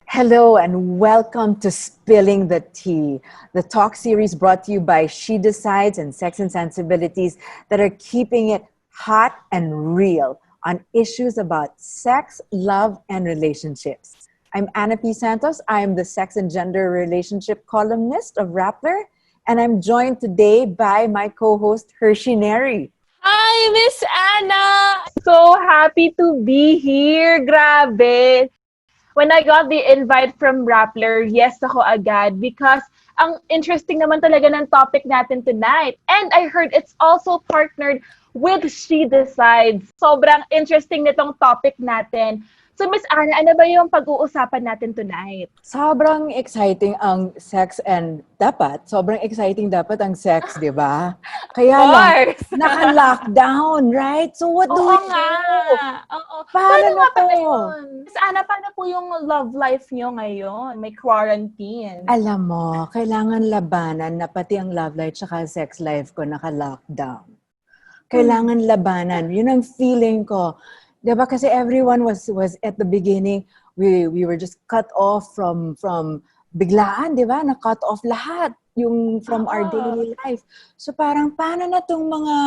Hello and welcome to Spilling the Tea, the talk series brought to you by She Decides and Sex and Sensibilities that are keeping it hot and real on issues about sex, love, and relationships. I'm Anna P. Santos. I am the sex and gender relationship columnist of Rappler, and I'm joined today by my co-host Hershey Neri. Hi, Miss Anna! So happy to be here. Grabe. When I got the invite from Rappler, yes ako agad because ang interesting naman talaga ng topic natin tonight. And I heard it's also partnered with She Decides. Sobrang interesting nitong topic natin. So, Miss Anna, ano ba yung pag-uusapan natin tonight? Sobrang exciting ang sex and sobrang exciting dapat ang sex, di ba? Of Kaya lang, course! naka-lockdown, right? So what do Oo we nga. do? Oo. Paano Paano na nga to? pala yun? Miss Ana, paano po yung love life nyo ngayon? May quarantine. Alam mo, kailangan labanan na pati ang love life tsaka sex life ko naka-lockdown. Kailangan labanan. Yun ang feeling ko. Di ba? Kasi everyone was at the beginning, we were just cut off from biglaan, di ba? Na-cut off lahat yung from our daily life. So parang paano na tong mga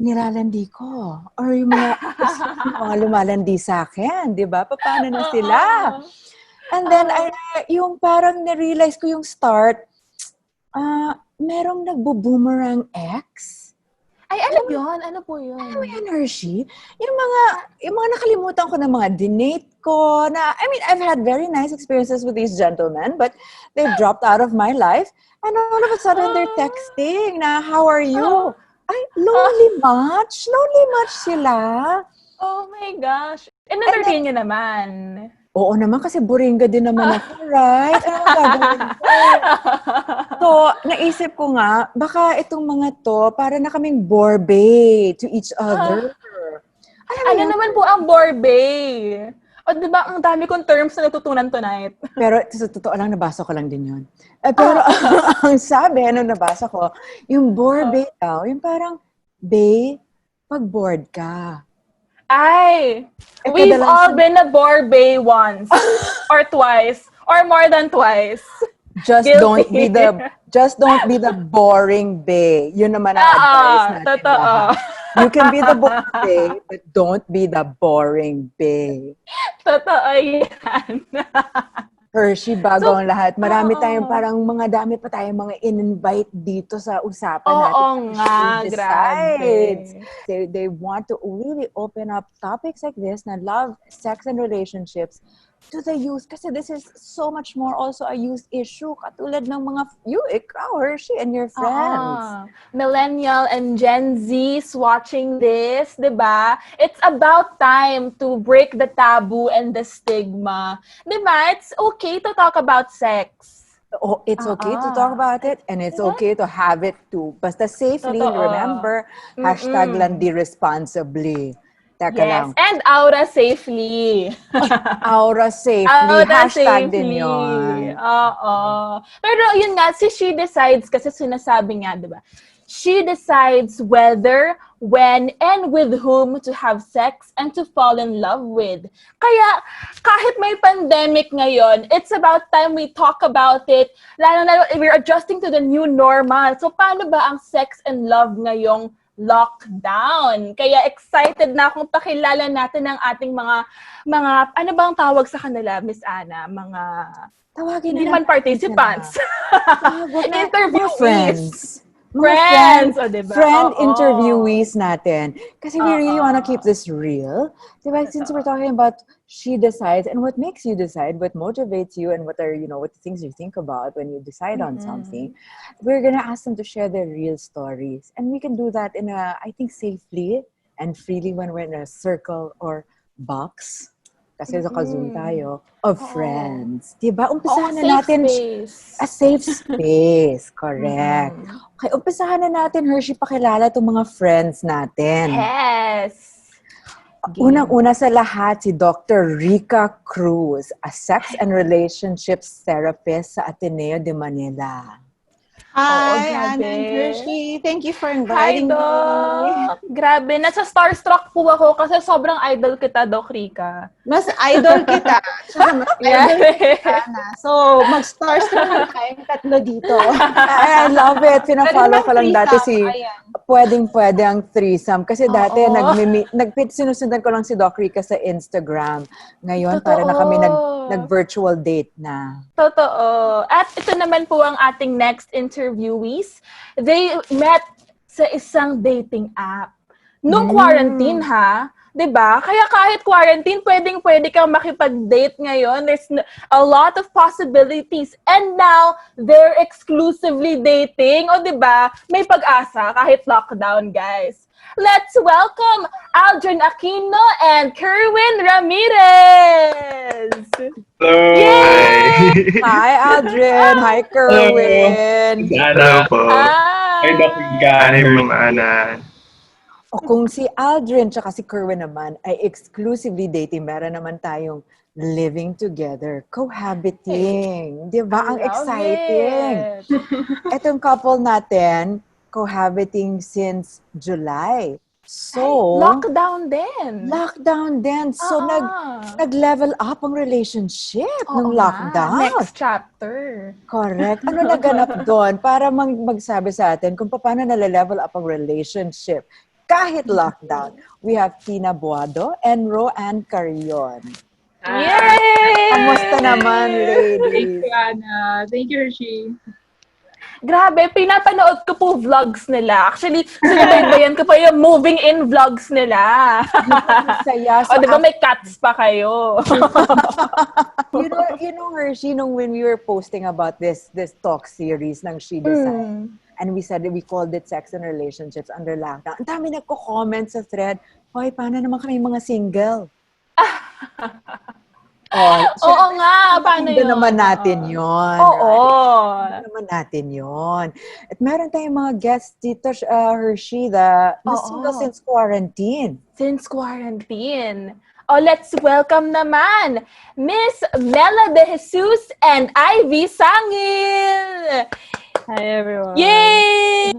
nilalandi ko? Or yung mga lumalandi sa akin, di ba? Paano na sila? And then, yung parang na-realize ko yung start, merong nagbo-boomerang ex. Ay, ano yun? Ano po yun? Ano yan, Hershey? Yung mga nakalimutan ko na mga dinate ko na, I mean, I've had very nice experiences with these gentlemen, but they've dropped out of my life. And all of a sudden, they're texting na, how are you? Ay, lonely much? Lonely much sila? Oh my gosh. In-entertain nyo naman. Oo naman, kasi buringa din naman ako, right? Ano ang gagawin ko? So, naisip ko nga, baka itong mga to, para na kaming borbe to each other. Ano naman po ang borbe? O diba, ang dami kong terms na natutunan tonight. Pero sa totoo lang, nabasa ko lang din yun. Pero ang sabi, nabasa ko, yung borbe daw, yung parang, bae, pag bored ka. Ay, we've all been a borbe once, or twice, or more than twice. Just Guilty. don't be the boring bae. Yun naman ang advice natin. Totoo. You can be the boring bae, but don't be the boring bae. Totoo yan. Hershey, bago ang lahat. Marami tayong dami pa tayong mga in-invite dito sa usapan natin. Oo nga, She grabe. Decides. They want to really open up topics like this na love, sex, and relationships to the youth. Kasi this is so much more also a youth issue. Katulad ng mga ikaw, Hershey, and your friends. Millennial and Gen Zs watching this, diba? It's about time to break the taboo and the stigma. Diba? It's okay to talk about sex. Oh, it's okay to talk about it, and it's okay to have it too. Basta safely, remember, #landi responsibly. Teka lang. And aura safely. Aura safely. Hashtag din yun. Oo. Pero yun nga, si She Decides, kasi sinasabi nga, diba? She decides whether, when, and with whom to have sex and to fall in love with. Kaya, kahit may pandemic ngayon, it's about time we talk about it. Lalo, we're adjusting to the new normal. So, paano ba ang sex and love ngayong lockdown? Kaya excited na akong pakilala natin ang ating mga ano bang tawag sa kanila, Miss Anna? Tawagin hindi naman participants. Interviewees. Friends, diba? Friend interviewees natin. Kasi we really want to keep this real. Diba? Since we're talking about She Decides and what makes you decide, what motivates you, and what are, what the things you think about when you decide on something, we're gonna ask them to share their real stories. And we can do that in I think, safely and freely when we're in a circle or box. Kasi naka-Zoom tayo, of friends. Diba? Umpisahan na natin. Space. A safe space. Correct. Okay, umpisahan na natin, Hershey, pakilala itong mga friends natin. Yes! Unang-una sa lahat, si Dr. Rica Cruz, a sex and relationships therapist sa Ateneo de Manila. Oo, Hi, Anna and grabe. Hershey. Thank you for Hi, inviting me. Doc! Grabe, nasa starstruck po ako kasi sobrang idol kita, Doc Rica. Mas idol kita. Tsaka mas Yeah. idol ko si Anna. So, mag-starstruckan tayong tatlo dito. I love it. Pina-follow ko lang dati si Ayan. pwedeng-pwede ang threesome. Kasi dati Oo. sinusundan ko lang si Doc Rica sa Instagram. Ngayon, para na Totoo. kami nag-virtual date na. Totoo. At ito naman po ang ating next interviewees. They met sa isang dating app. Nung quarantine, ha? 'Di ba? Kaya kahit quarantine, pwedeng-pwede kang makipag-date ngayon. There's a lot of possibilities. And now, they're exclusively dating. O 'di ba? May pag-asa kahit lockdown, guys. Let's welcome Aldrin Aquino and Kerwin Ramirez! Hello! Yay! Hi, Aldrin! Hi, Kerwin! Hello po. Hi, Doc Rica. Hi, Ma'am Ana. O kung si Aldrin tsaka si Kerwin naman ay exclusively dating, meron naman tayong living together, cohabiting. Di ba? Ang exciting. Etong couple natin, cohabiting since July. So, Lockdown din. lockdown din. So, nag-level up ang relationship nung Oo nga, lockdown. next chapter. Correct. Ano naganap doon para magsabi sa atin kung paano nale-level up ang relationship kahit lockdown? We have Tina Buado and Roanne Carrion. Yay! Kamusta naman, Thank ladies? you, Anna. Thank you, Hershey. Grabe, pinapanood ko po vlogs nila. Actually, sinubaybayan ko pa yung moving in vlogs nila. Saya. O, di ba may cats pa kayo? You know, Hershey, when we were posting about this talk series ng She Decides, and we said that we called it Sex and Relationships under lockdown. Ang dami nagko-comment sa thread, hoy, paano naman kami mga single? Oo nga, paano yun? Naman natin yun. Oo. Right? Naman natin yun. At meron tayong mga guests dito, Hershey, na single since quarantine. Since quarantine. Oh, let's welcome naman Miss Mela De Jesus and Ivy Sangil. Hi, everyone. Yay!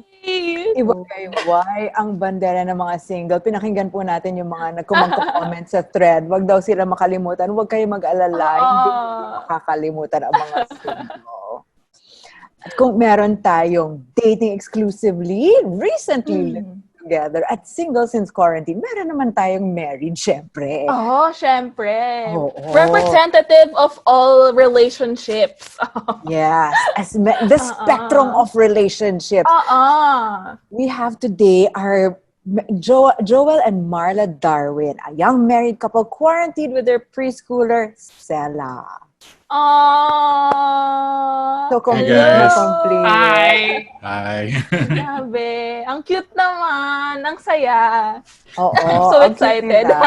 Iba kayo, why ang bandera ng mga single? Pinakinggan po natin yung mga nagkumang-comment sa thread. Wag daw sila makalimutan. Wag kayo mag-alala. Hindi makakalimutan ang mga single. At kung meron tayong dating exclusively, recently living together, at single since quarantine, meron naman tayong married, syempre. Syempre. Oo. Representative of all relationships. Yes. The spectrum of relationships. We have today our Joel and Marla Darwin, a young married couple quarantined with their preschooler, Stella. So, complete na guys. complete. Hi. Grabe. Ang cute naman. Ang saya. Oo. So ang cute excited. nila.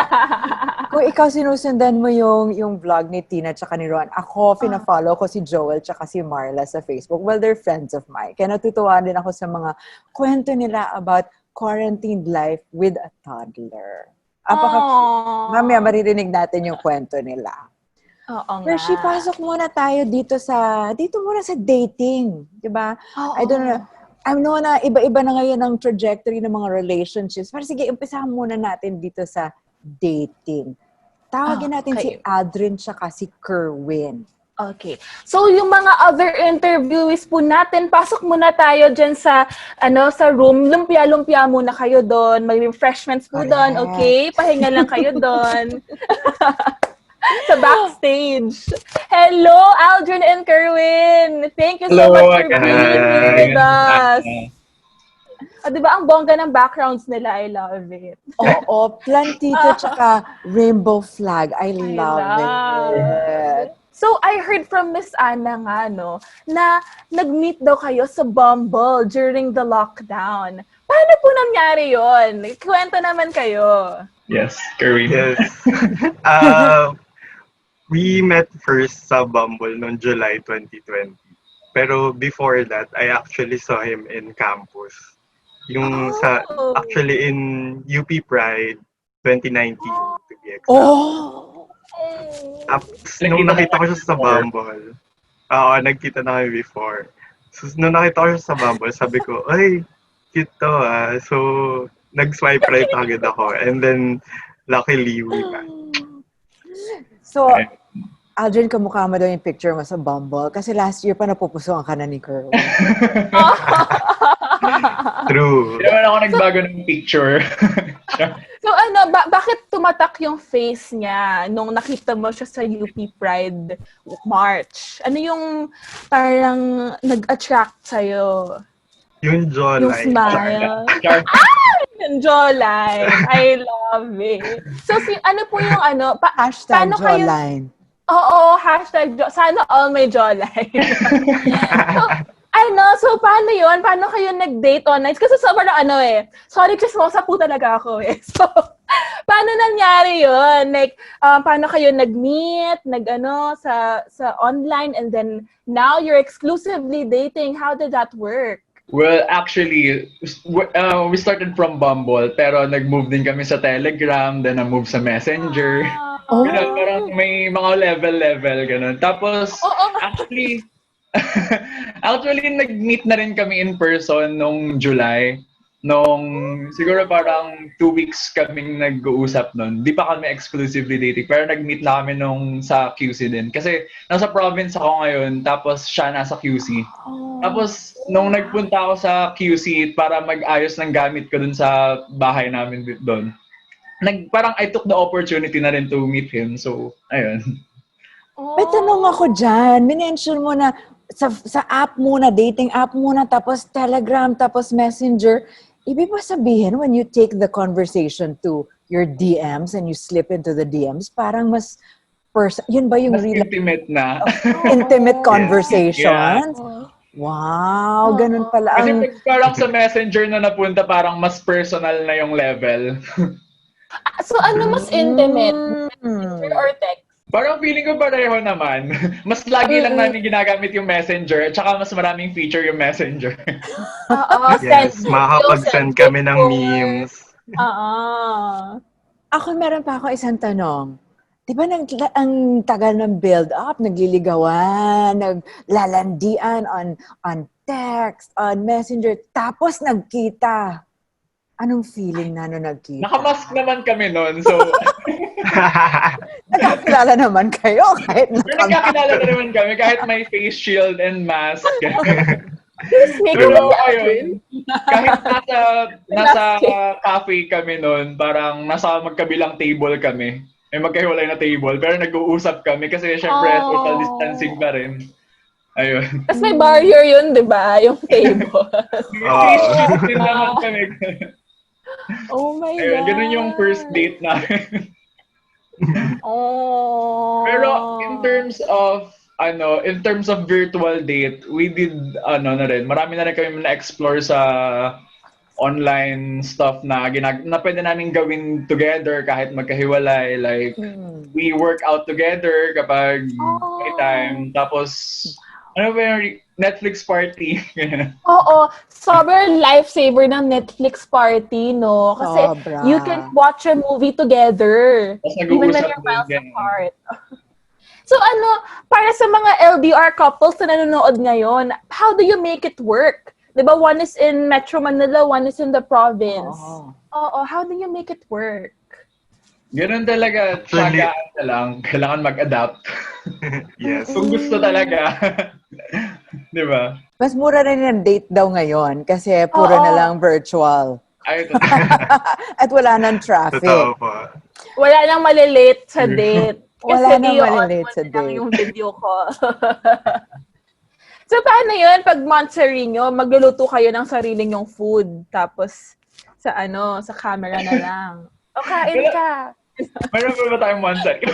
Kung ikaw sinusundan mo yung vlog ni Tina tsaka ni Ron, ako, fina-follow ko si Joel tsaka si Marla sa Facebook. Well, they're friends of mine. Kaya natutuwa din ako sa mga kwento nila about quarantined life with a toddler. Mamaya maririnig natin yung kwento nila. Oo nga. Hershey, pasok muna tayo dito muna sa dating. Diba? I don't know. I know na iba-iba na ngayon ang trajectory ng mga relationships. Pero sige, umpisahan muna natin dito sa dating. Tawagin natin si Aldrin tsaka si Kerwin. Okay. So, yung mga other interviewees po natin, pasok muna tayo dyan sa room. Lumpia-lumpia muna kayo doon. May refreshments po doon. Okay? Pahinga lang kayo doon. Sa backstage. Hello, Aldrin and Kerwin. Thank you so much for being here with us. Diba, ang bongga ng backgrounds nila. I love it. Oo, plantito tsaka rainbow flag. I love it. So, I heard from Miss Anna nga, na nag-meet daw kayo sa Bumble during the lockdown. Paano po nangyari yon? Kwento naman kayo. Yes, Kerwin. Yes. We met first sa Bumble noong July 2020. Pero before that, I actually saw him in campus. Actually in UP Pride 2019 to be exact. Tapos, nung nakita ko siya sa Bumble, nagkita na kami before. So, nung nakita ko siya sa Bumble, sabi ko, ay, cute to ah. So, nag-swipe right agad ako. And then, luckily, we matched. So, Aldrin, kamukha mo daw yung picture mo sa Bumble. Kasi last year pa napupusuan ka na ni Kerwin. True. Hindi naman ako nagbago ng picture. So bakit tumatak yung face niya nung nakita mo siya sa UP Pride March? Ano yung parang nag-attract sa'yo? Yung Yung jawline. smile? Char. Yung jawline. I love it. So, ano po yung Hashtag paano kayo- jawline. Oo, hashtag sana all may jawline. So paano yun? Paano kayo nag-date online? Kasi sobrang sorry, chismosa po talaga ako eh. So, paano nangyari yun? Like, paano kayo nag-meet, sa online, and then now you're exclusively dating. How did that work? Well, actually, we started from Bumble, pero nag-move din kami sa Telegram, then na-move sa Messenger. Oh. Ganun, parang may mga level, ganun. Tapos, actually, nag-meet na rin kami in person nung July. Siguro parang 2 weeks kaming nag-uusap nun. Di pa kami exclusively dating, pero nag-meet na kami sa QC din. Kasi nasa province ako ngayon, tapos siya nasa QC. Tapos, nung nagpunta ako sa QC para mag-ayos ng gamit ko dun sa bahay namin doon, parang I took the opportunity na rin to meet him. So, ayun. May tanong ako dyan. Minention mo na sa app muna, dating app muna, tapos Telegram, tapos Messenger. Ibig ba sabihin, when you take the conversation to your DMs and you slip into the DMs, parang mas yun ba yung Mas real intimate na. intimate conversations? Yeah. Wow, ganun pala Kasi ang... parang sa Messenger na napunta, parang mas personal na yung level. So mas intimate? Messenger or text? Parang feeling ko pareho naman. Mas lagi lang namin ginagamit yung Messenger, at saka mas maraming feature yung Messenger. Yes, makakapag-send kami ng memes. Ako meron pa ako isang tanong. Di ba ang tagal ng build-up, nagliligawan, naglalandian on text, on Messenger, tapos nagkita. Anong feeling na nung nagkita? Nakamask naman kami nun, so... Nagkakilala naman kayo kahit Pero nagkakilala na naman kami kahit may face shield and mask. Make Pero ayun, kahit nasa cafe kami nun, parang nasa magkabilang table kami. May magkahiwalay na table, pero nag-uusap kami kasi syempre social distancing pa rin. Ayun. Tapos may barrier yun, di ba? Yung table. Face shield din naman kami. Oh my God. Ayun, ganun yung first date namin. Pero in terms of virtual date, we did marami na rin kami na-explore sa online stuff na pwede namin gawin together kahit magkahiwalay. Like, we work out together kapag may time. Tapos, yung Netflix party. Oo. Sobrang lifesaver ng Netflix party, no? Kasi Sobra. you can watch a movie together. Tapos Even when nag-uusap you're miles din, apart. So para sa mga LDR couples na nanonood ngayon, how do you make it work? Diba, one is in Metro Manila, one is in the province. Oo. How do you make it work? Ganun talaga, tiyagaan na lang. Kailangan mag-adapt. Yes. Kung gusto talaga. Di ba? Mas mura rin ang date daw ngayon kasi puro na lang virtual. Ay, At wala nang traffic. Totoo po. Wala nang malilate sa date. Wala nang Kasi malilate sa lang date. yung video call. So, paano yun? Pag monthsary nyo, magluluto kayo ng sariling yung food. Tapos, sa camera na lang. O, kain ka. Meron ba tayong monthsary?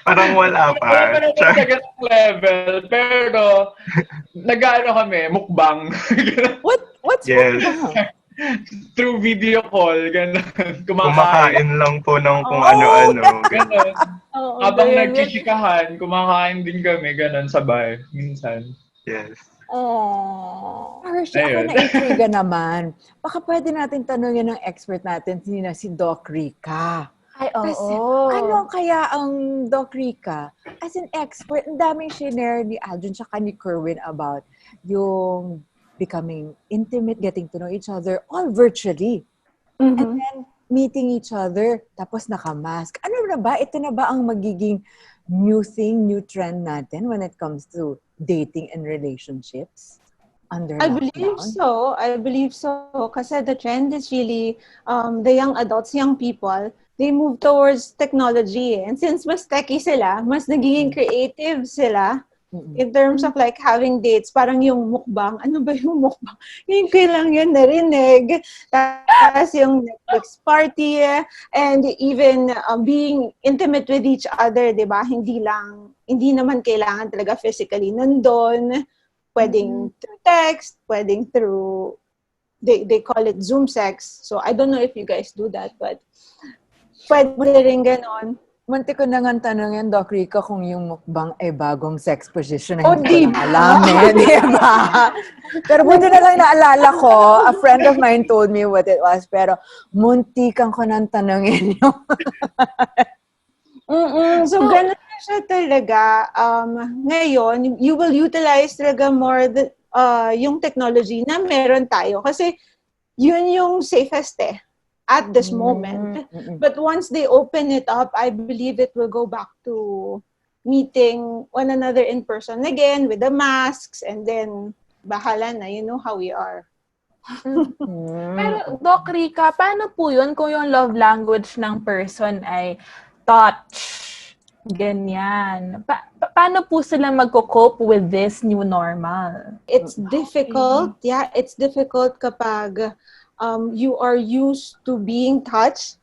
Parang wala pa. Wala pa naman sa ganang level. Pero, kami, mukbang. What's Yes. mukbang? Through video call, gano'n. Kumakain lang po ng kung ano-ano. Gano'n. Oo, Habang ganyan. nagchichikahan, kumakain din kami, gano'n, sabay. Minsan. Yes. Hershey, ako Ayun. na-intriga naman. Baka pwede natin tanungin ng expert natin, si Doc Rica. Ay, oo. Kasi ano kaya ang Doc Rica? as an expert, ang daming shinare ni Aldrin tsaka ni Kerwin about yung becoming intimate, getting to know each other, all virtually. And then, meeting each other, tapos nakamask. Ano na ba? Ito na ba ang magiging new thing, new trend natin when it comes to dating and relationships under I lockdown? believe so. Kasi the trend is really the young adults, young people, they move towards technology. And since mas techie sila, mas nagiging creative sila in terms of like having dates. Parang yung mukbang. Ano ba yung mukbang? Yung kailang yun narinig. Tapos yung Netflix party. And even being intimate with each other, di ba? Hindi naman kailangan talaga physically nandun. Pwedeng through text, pwedeng through, they call it Zoom sex. So, I don't know if you guys do that, but pwede rin ganon. Munti ko na nga tanongin, Doc Rica, kung yung mukbang ay bagong sex position na hindi ko diba? lang alam di ba? Pero buti na lang naalala ko, a friend of mine told me what it was, pero muntikan ko nang tanongin yung... So, ganun na siya talaga. Ngayon, you will utilize talaga more yung technology na meron tayo. Kasi, yun yung safest at this moment. But once they open it up, I believe it will go back to meeting one another in person again with the masks, and then, bahala na, you know how we are. Pero, Doc Rica, paano po yun kung yung love language ng person ay touch? Ganyan. Paano po sila magko-cope with this new normal? It's difficult. Yeah, it's difficult kapag you are used to being touched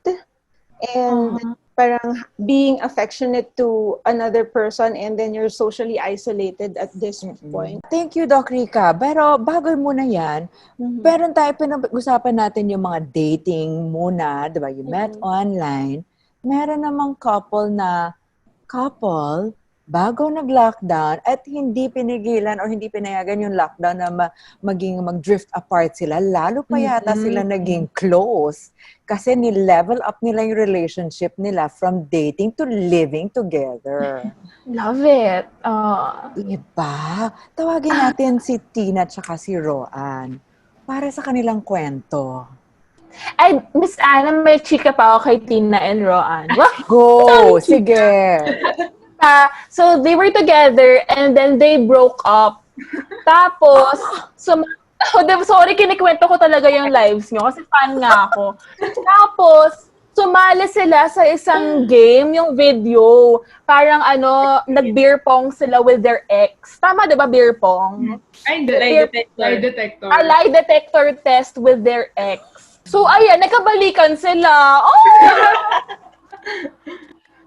and parang being affectionate to another person, and then you're socially isolated at this point. Thank you, Doc Rica. Pero bago muna yan, meron tayo pinag-usapan natin yung mga dating muna, di ba? You met online. Meron namang couple, bago nag-lockdown at hindi pinigilan o hindi pinayagan yung lockdown na mag-drift apart sila. Lalo pa yata sila naging close kasi ni-level up nila yung relationship nila from dating to living together. Love it. Diba? Tawagin natin si Tina at si Roan para sa kanilang kwento. Ay, Miss Anna, may chika pa ako kay Tina and Roan. Go! Sige! So, they were together and then they broke up. Tapos, sorry, kinikwento ko talaga yung lives nyo kasi fan nga ako. Tapos, sumali sila sa isang game, yung video. Parang nag-beer pong sila with their ex. Tama, di ba, beer pong? Ay, hindi. Lie detector. Lie detector test with their ex. So, ayan, nagkabalikan sila. Oh!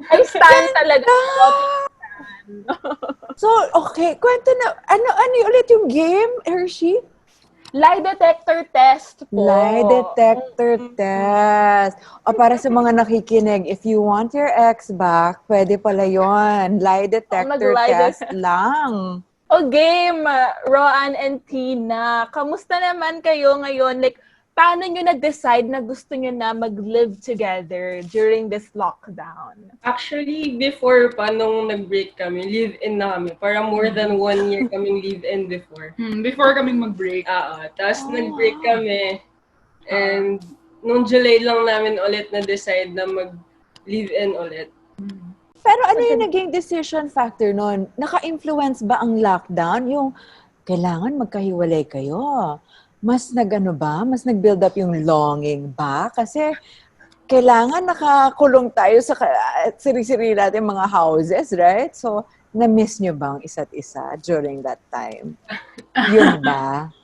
I stand talaga. So, okay. Kwento na. Ano ulit yung game, Hershey? Lie detector test po. Lie detector test. O para sa mga nakikinig, if you want your ex back, pwede pala yon. Lie detector test lang. O game, Roan and Tina. Kamusta naman kayo ngayon? Like, paano nyo na-decide na gusto nyo na mag-live together during this lockdown? Actually, before pa, nung nag-break kami, live-in na kami. Parang more than 1 year kaming live-in before. Before kaming mag-break. Tapos nag-break kami. And nung July lang namin ulit na-decide na mag-live-in ulit. Pero ano yung naging decision factor nun? Naka-influence ba ang lockdown? Yung kailangan magkahiwalay kayo? Mas mas nag-build up yung longing ba? Kasi kailangan nakakulong tayo sa siri-siri natin mga houses, right? So, na-miss nyo ba ang isa't isa during that time? Yun ba?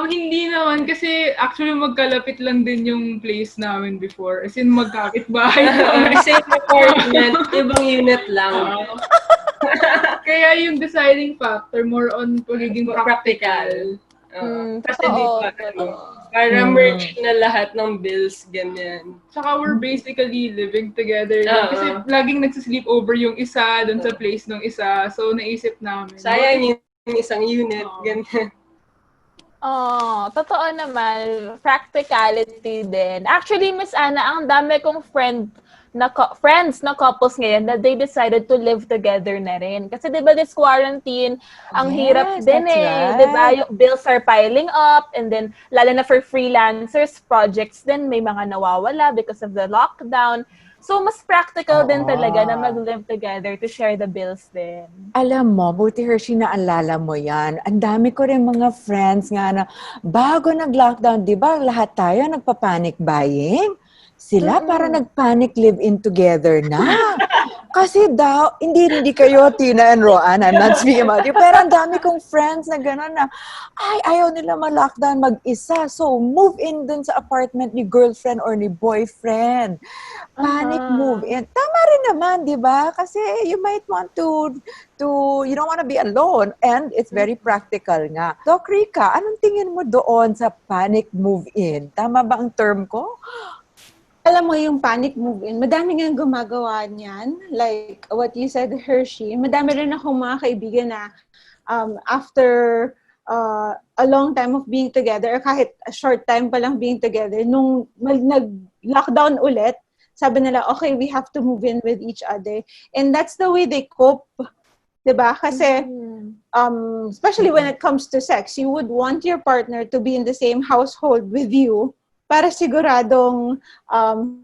Hindi naman kasi actually magkalapit lang din yung place namin before. As in magkakit-bahay namin. Same apartment, ibang unit lang. Kaya yung deciding factor more on pagiging practical. Kasi di pa, para merge na lahat ng bills, ganyan. Saka we're basically living together. Kasi laging nagsisleep over yung isa dun sa place ng isa. So, naisip namin. Sayang yung isang unit, ganyan. Totoo naman. Practicality din. Actually, Miss Anna, ang dami kong friends na couples ngayon that they decided to live together na rin. Kasi 'di ba this quarantine, ang hirap din that's eh, 'di ba? right. Yung bills are piling up, and then lalo na for freelancers, projects din may mga nawawala because of the lockdown. So mas practical din talaga na mag-live together to share the bills din. Alam mo, buti Hershey naalala mo yan. Ang dami ko rin mga friends nga na bago nag-lockdown, di ba lahat tayo nagpa-panic buying? Sila para nag-panic live-in together na. Kasi daw, hindi kayo, Tina and Roan, I'm not speaking about you, pero ang dami kong friends na gano'n na, ayaw nila ma-lockdown mag-isa. So, move in dun sa apartment ni girlfriend or ni boyfriend. Panic move in. Tama rin naman, di ba? Kasi you might want to you don't want to be alone, and it's very practical nga. Doc Rica, anong tingin mo doon sa panic move in? Tama ba ang term ko? Alam mo yung panic move-in, madami nga gumagawa niyan. Like what you said, Hershey. Madami rin akong mga kaibigan na after a long time of being together, or kahit a short time pa lang being together, nung nag-lockdown ulit, sabi nila, okay, we have to move in with each other. And that's the way they cope. Diba? Kasi, especially when it comes to sex, you would want your partner to be in the same household with you para siguradong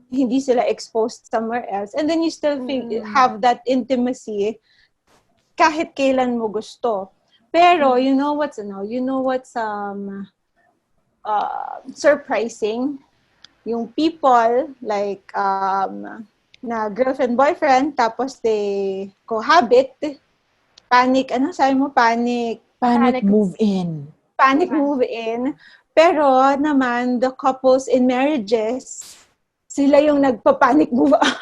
hindi sila exposed somewhere else. And then you still have that intimacy kahit kailan mo gusto. Pero, you know what's surprising? Yung people, like, na girlfriend-boyfriend, tapos they cohabit, panic Move in. Panic move in. Pero naman, the couples in marriages, sila yung nagpa-panic move out.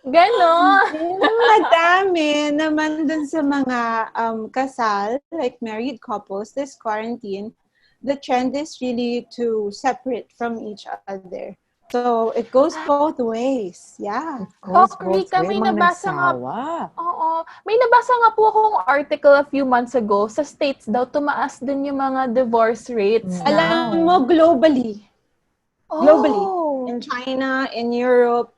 Ganon! Madami naman dun sa mga kasal, like married couples, this quarantine, the trend is really to separate from each other. So, it goes both ways. Yeah. Rika, may nabasa nga. Oo. May nabasa nga po akong article a few months ago. Sa States daw, tumaas din yung mga divorce rates. Alam mo, globally. Globally. In China, in Europe,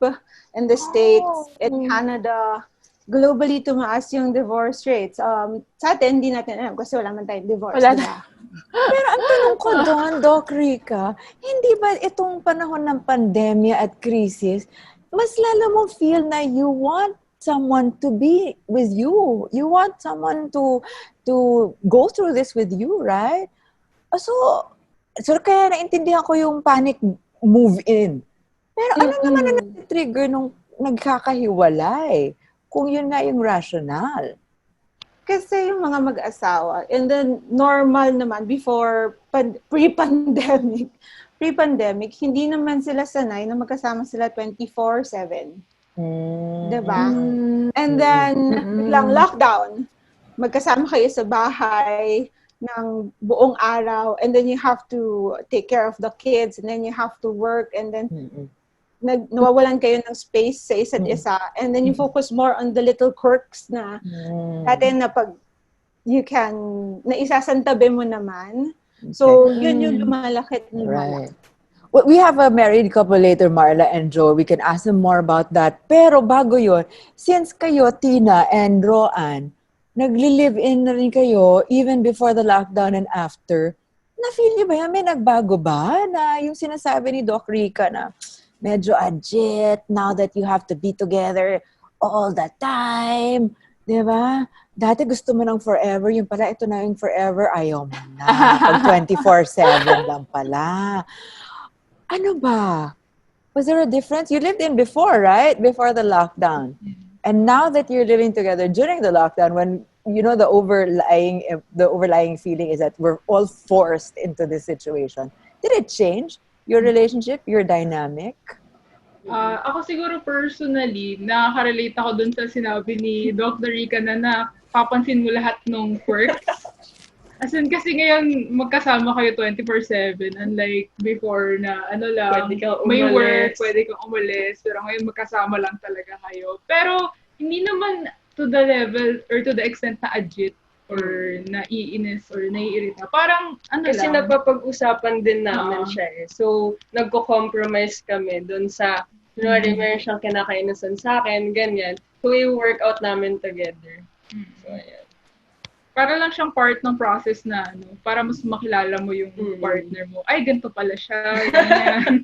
in the States, in Canada, globally tumaas yung divorce rates. Sa atin, hindi natin alam kasi wala man tayong divorce. Diba? Pero ang tanong ko doon, Doc Rica, hindi ba itong panahon ng pandemya at krisis, mas lalo mo feel na you want someone to be with you. You want someone to go through this with you, right? So kaya naintindihan ko yung panic move in. Pero ano naman ang nag-trigger nung nagkakahiwalay? Kung yun nga yung rational. Kasi yung mga mag-asawa, and then normal naman, before pre-pandemic, hindi naman sila sanay na magkasama sila 24/7. Diba? And then, biglang lockdown, magkasama kayo sa bahay ng buong araw, and then you have to take care of the kids, and then you have to work, and then nawawalan kayo ng space sa isa't isa, and then you focus more on the little quirks na dati na pag naisasantabi mo naman. So, yun yung lumalaki. Right. Well, we have a married couple later, Marla and Joe. We can ask them more about that. Pero bago yun, since kayo, Tina and Roan, nagli-live-in na rin kayo even before the lockdown and after, na-feel niyo ba yan? May nagbago ba na yung sinasabi ni Doc Rica na medyo agit now that you have to be together all the time? Diba? Dati gusto mo ng forever, yung pala ito na yung forever, ayaw mo na. Pag 24/7 lang pala. Ano ba? Was there a difference? You lived in before, right? Before the lockdown. And now that you're living together during the lockdown, when you know the overlying feeling is that we're all forced into this situation. Did it change your relationship, your dynamic? Ako siguro personally, nakaka-relate ako dun sa sinabi ni Dr. Rica na papansin mo lahat ng quirks. As in, kasi ngayon magkasama kayo 24/7, unlike before na may work, pwede kang umalis, pero ngayon magkasama lang talaga kayo. Pero hindi naman to the level or to the extent na agit. or naiinis or naiirita. Parang Kasi lang. napapag-usapan din namin Oo. siya eh. So, nagko-compromise kami dun sa, kunwari meron siyang kinakainusan sa akin, ganyan. So, i-work out namin together. So, ayan. Para lang siyang part ng process na para mas makilala mo yung partner mo. Ay, ganito pala siya, ganyan.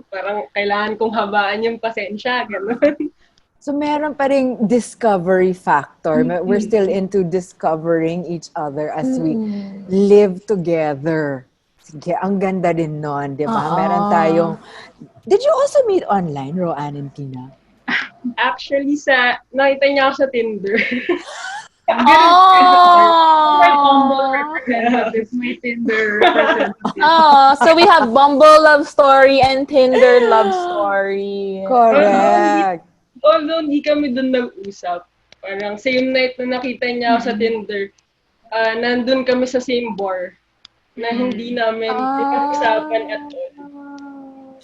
Parang kailangan kong habaan yung pasensya, gano'n. So meron pa ring discovery factor. We're still into discovering each other as we live together. Sige, ang ganda din nun, di ba? Meron tayong... Did you also meet online, Roanne and Kina? Actually, nakita niya ako sa Tinder. May Bumble representative, may Tinder representative. So we have Bumble love story and Tinder love story. Correct. Although hindi kami dun nag-usap. Parang same night na nakita niya ako sa Tinder, nandun kami sa same bar na hindi namin pinag-usapan at all.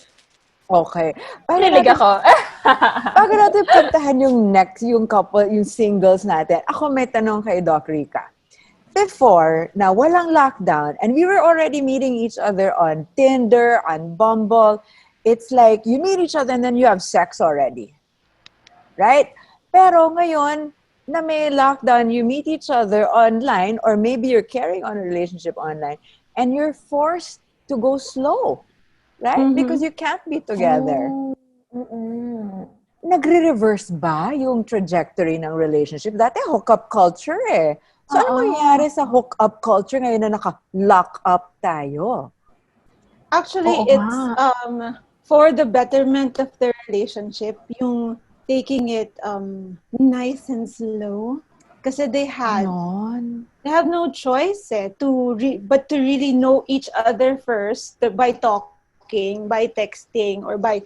Okay. Kinilig ako. Bago natin puntahan yung next, yung couple, yung singles natin, ako may tanong kay Doc Rica. Before, na walang lockdown, and we were already meeting each other on Tinder, on Bumble, it's like you meet each other and then you have sex already. Right? Pero ngayon, na may lockdown, you meet each other online, or maybe you're carrying on a relationship online, and you're forced to go slow. Right? Because you can't be together. Nagre-reverse ba yung trajectory ng relationship? Dati hookup culture eh. So ano mangyayari sa hookup culture ngayon na naka-lock up tayo? Actually, it's for the betterment of the relationship, yung taking it nice and slow. Kasi they have no choice but to really know each other first by talking, by texting, or by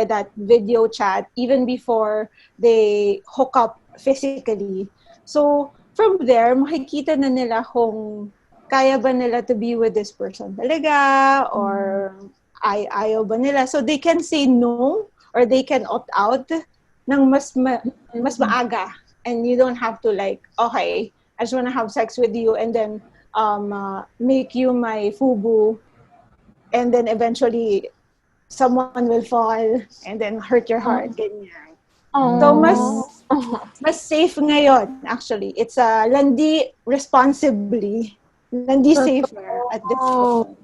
that video chat, even before they hook up physically. So, from there, makikita na nila kung kaya ba nila to be with this person talaga, or ayaw ba nila. So, they can say no, or they can opt out ng mas maaga. And you don't have to okay, I just want to have sex with you and then make you my fubu. And then eventually, someone will fall and then hurt your heart. Ganyan. So, mas safe ngayon, actually. It's landi responsibly. Landi safer at this point.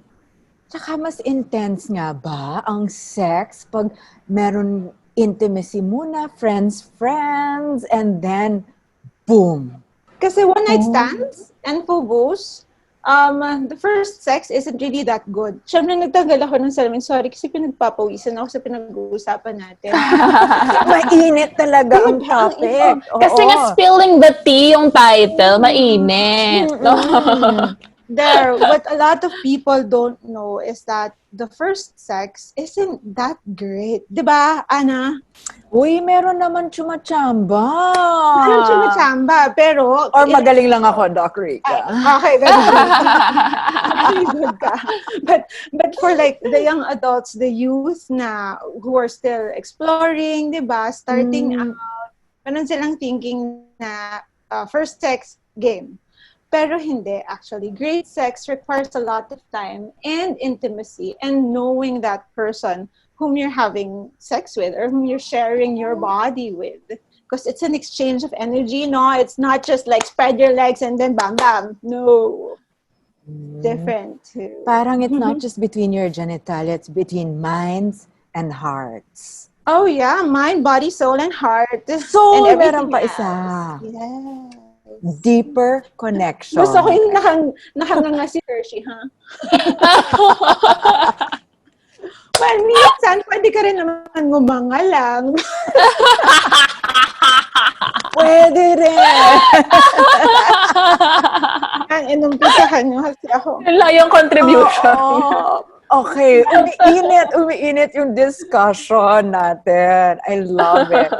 Tsaka mas intense nga ba ang sex pag meron intimacy muna, friends, and then, boom. Kasi one night stands and fubus, the first sex isn't really that good. Siyempre, nagtanggal ako ng salamin. Sorry, kasi pinagpapawisan ako sa pinag-uusapan natin. Mainit talaga ang topic. Kasi nga spilling the tea yung title, mainit. What a lot of people don't know is that the first sex isn't that great. Diba, Ana? Uy, meron naman chumachamba. Meron chumachamba, pero... Or magaling lang ako, Doc Rica. Okay, very good ka. But for the young adults, the youth na who are still exploring, diba, starting out, meron silang thinking na first sex game. Pero hindi, actually. Great sex requires a lot of time and intimacy and knowing that person whom you're having sex with or whom you're sharing your body with. Because it's an exchange of energy, no? It's not just spread your legs and then bam, bam. No. Different too. Parang it's not just between your genitalia, it's between minds and hearts. Oh yeah, mind, body, soul, and heart. Soul, and meron pa else. isa. Yes. Deeper connection. Gusto ko yung nakanganga si Hershey, ha? Well, minsan, pwede ka rin naman ngumanga lang. Pwede rin. Inumpisahan nyo kasi ako. Yun lang yung contribution. Okay, umiinit yung discussion natin. I love it.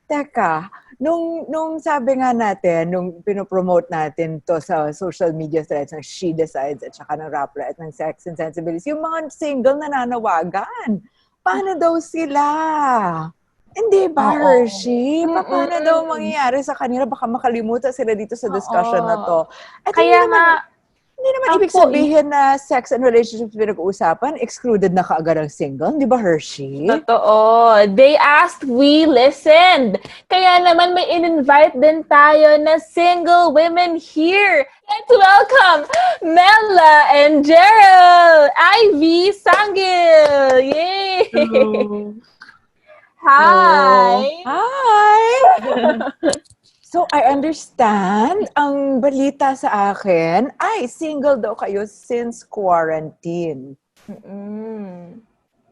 Teka, nung sabi nga natin, nung pinopromote natin to sa social media threads ng SheDecides at saka ng Rappler at ng Sex and Sensibilities, yung mga single na nanawagan, paano daw sila? Hindi ba, Oo. Hershey? Paano daw mangyayari sa kanila? Baka makalimutan sila dito sa discussion na to. At Kaya nga, hindi naman ang ibig sabihin na sex and relationships pinag-uusapan, excluded na kaagad ang single. Di ba, Hershey? totoo. They asked, we listened. Kaya naman may in-invite din tayo na single women here. Let's welcome Mela and Gerald, Ivy Sangil. Yay! Hello. Hi! Hi! So, I understand, ang balita sa akin, ay, single daw kayo since quarantine.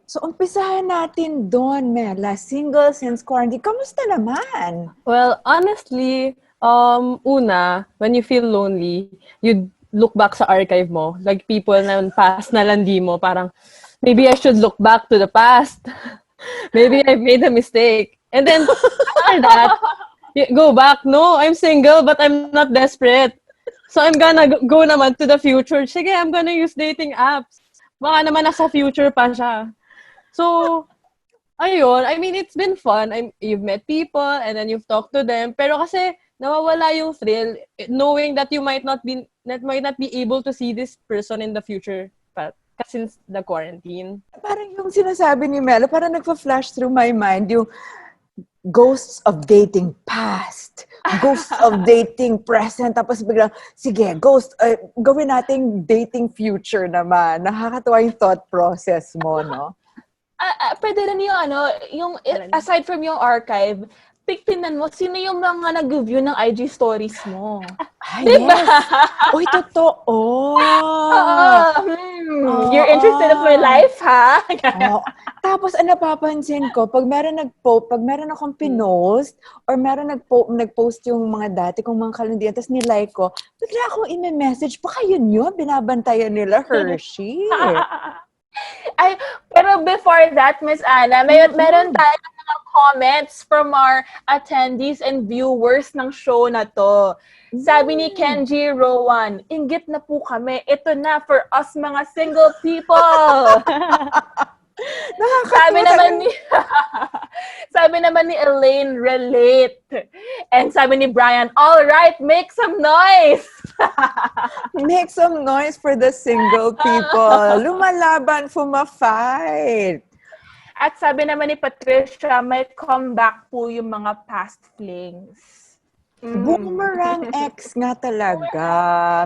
So, umpisahan natin doon, Mela. Single since quarantine. Kamusta naman? Well, honestly, una, when you feel lonely, you look back sa archive mo. Like people na past na landi mo, parang, maybe I should look back to the past. Maybe I've made a mistake. And then, after that, you go back. No, I'm single, but I'm not desperate. So I'm gonna go naman to the future. Sige, I'm gonna use dating apps. Baka naman nasa future pa siya. So, ayun. I mean, it's been fun. You've met people and then you've talked to them. Pero kasi, nawawala yung thrill knowing that you might not be able to see this person in the future since the quarantine. Parang yung sinasabi ni Mela, parang nagpa-flash through my mind yung ghosts of dating past, ghosts of dating present, tapos biglang, sige, gawin nating dating future naman. Nakakatawa yung thought process mo, no? Pwede rin yung aside from yung archive, tignan mo, sino yung mga nag-view ng IG stories mo? Diba? Yes. Uy, totoo. You're interested in my life, ha? Tapos, ang napapansin ko, pag meron akong pinost, or meron nag-post yung mga dati kong mga kalandian, tapos nilike ko, bigla akong i-message, baka yun, binabantayan nila, Hershey. Ay, pero before that, Miss Anna, meron tayong mga comments from our attendees and viewers ng show na to. Sabi ni Kenji Rowan, inggit na po kami. Ito na for us mga single people. Sabi naman ni Elaine, relate. And sabi ni Brian, all right, make some noise. Make some noise for the single people. Lumalaban, fight. At sabi naman ni Patricia, may comeback po yung mga past flings. Boomerang X nga talaga.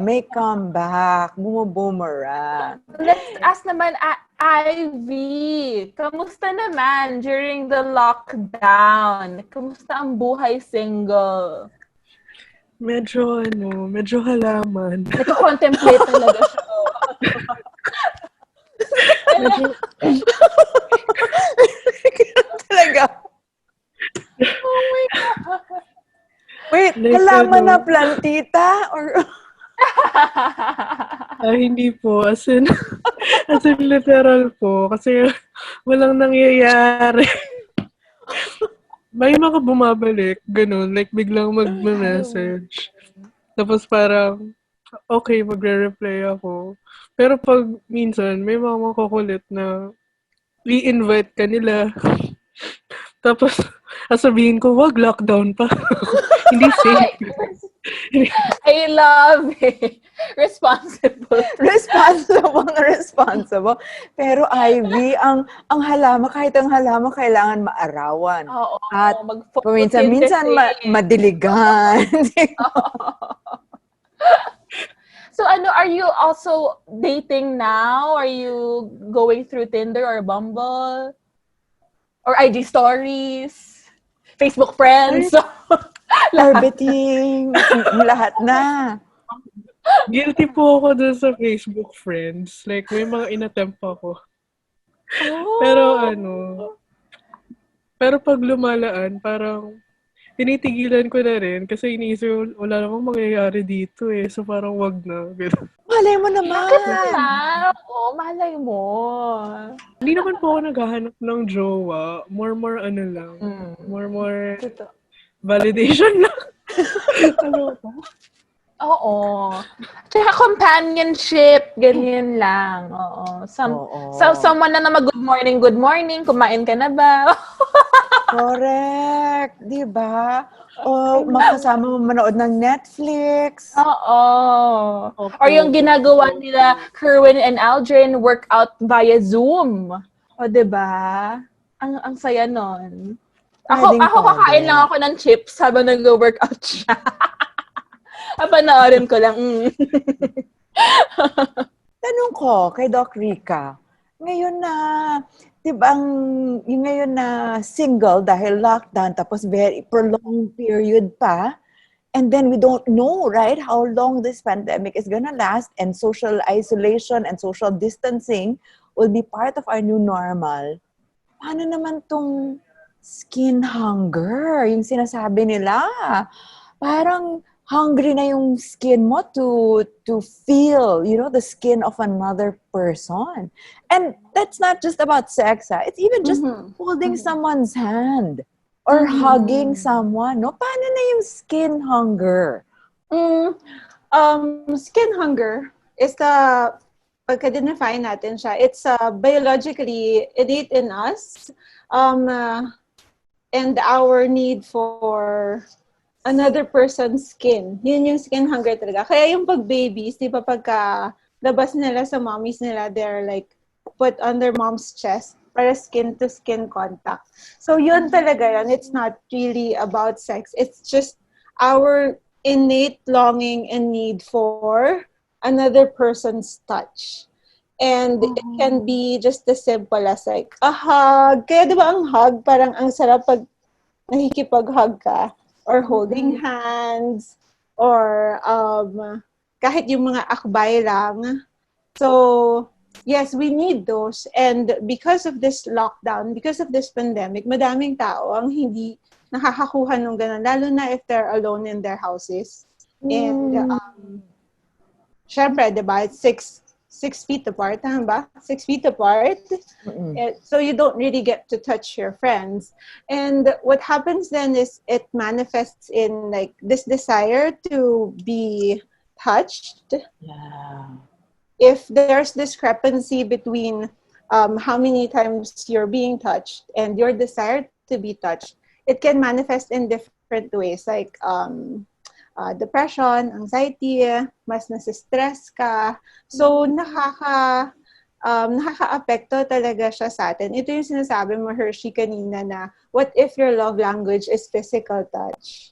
May comeback. Boomerang. Let's ask naman, Ivy, kamusta naman during the lockdown? Kamusta ang buhay single? Medyo halaman. Nagko-contemplate talaga siya. Talaga. Oh my God. Wait, Like, halaman na plantita? Or... Hindi po. As in literal po. Kasi walang nangyayari. May mga bumabalik. Ganun. Like, biglang mag-message. Tapos parang, okay, magre-reply ako. Pero pag minsan, may mga makukulit na i-invite ka nila. Tapos, sabihin ko, wag, lockdown pa. Hindi safe. I love it. Responsible. Responsible. Pero Ivy, ang halaman, kahit ang halaman, kailangan maarawan. Oo. At minsan madiligan. So, are you also dating now? Are you going through Tinder or Bumble? Or IG stories? Facebook friends? Orbiting. Lahat na. Guilty po ako dun sa Facebook friends. Like, may mga inattempt ako. Pero pag lumalaan, parang tinitigilan ko na rin kasi iniisip ko, wala namang mangyayari dito eh. So parang wag na. Malay mo naman. Oo, malay mo. Hindi naman po ako naghahanap ng jowa. More lang. More validation lang. Oo. Tsaka companionship. Ganyan lang. Oo. Oo. Someone na mag good morning, kumain ka na ba? Correct. Di ba? O makasama mo manood ng Netflix. Oo. Or yung Opo. ginagawa nila Kerwin and Aldrin, workout via Zoom. O, diba? Ang saya nun. Ako kakain Pwede. lang ako ng chips habang nag-workout siya. Panoorin ko lang. Tanong ko kay Doc Rica, ngayon na, di ba, yung ngayon na single dahil lockdown, tapos very prolonged period pa, and then we don't know, right, how long this pandemic is gonna last, and social isolation and social distancing will be part of our new normal. Paano naman tong skin hunger, yung sinasabi nila? Parang hungry na yung skin mo to feel, the skin of another person. And that's not just about sex, it's even just holding someone's hand or hugging someone, no? Paano na yung skin hunger? Skin hunger is pagka-define natin siya, it's biologically innate in us, and our need for another person's skin. Yun yung skin hunger talaga. Kaya yung pag-babies, di ba pagka labas nila sa mommies nila, they're like put on their mom's chest para skin-to-skin contact. So yun talaga yun. It's not really about sex. It's just our innate longing and need for another person's touch. And it can be just as simple as like a hug. Kaya di ba ang hug, parang ang sarap pag nakikipag-hug ka, or holding hands, or kahit yung mga akbay lang. So, yes, we need those. And because of this lockdown, because of this pandemic, madaming tao ang hindi nakakakuha ng ganun, lalo na if they're alone in their houses. And, syempre, diba, it's six feet apart, tama ba? 6 feet apart. So you don't really get to touch your friends. And what happens then is it manifests in like this desire to be touched. Yeah. If there's discrepancy between how many times you're being touched and your desire to be touched, it can manifest in different ways, like depression, anxiety, mas nasistress ka. So, nakaka-apekto talaga siya sa atin. Ito yung sinasabi mo, Hershey, kanina na, what if your love language is physical touch?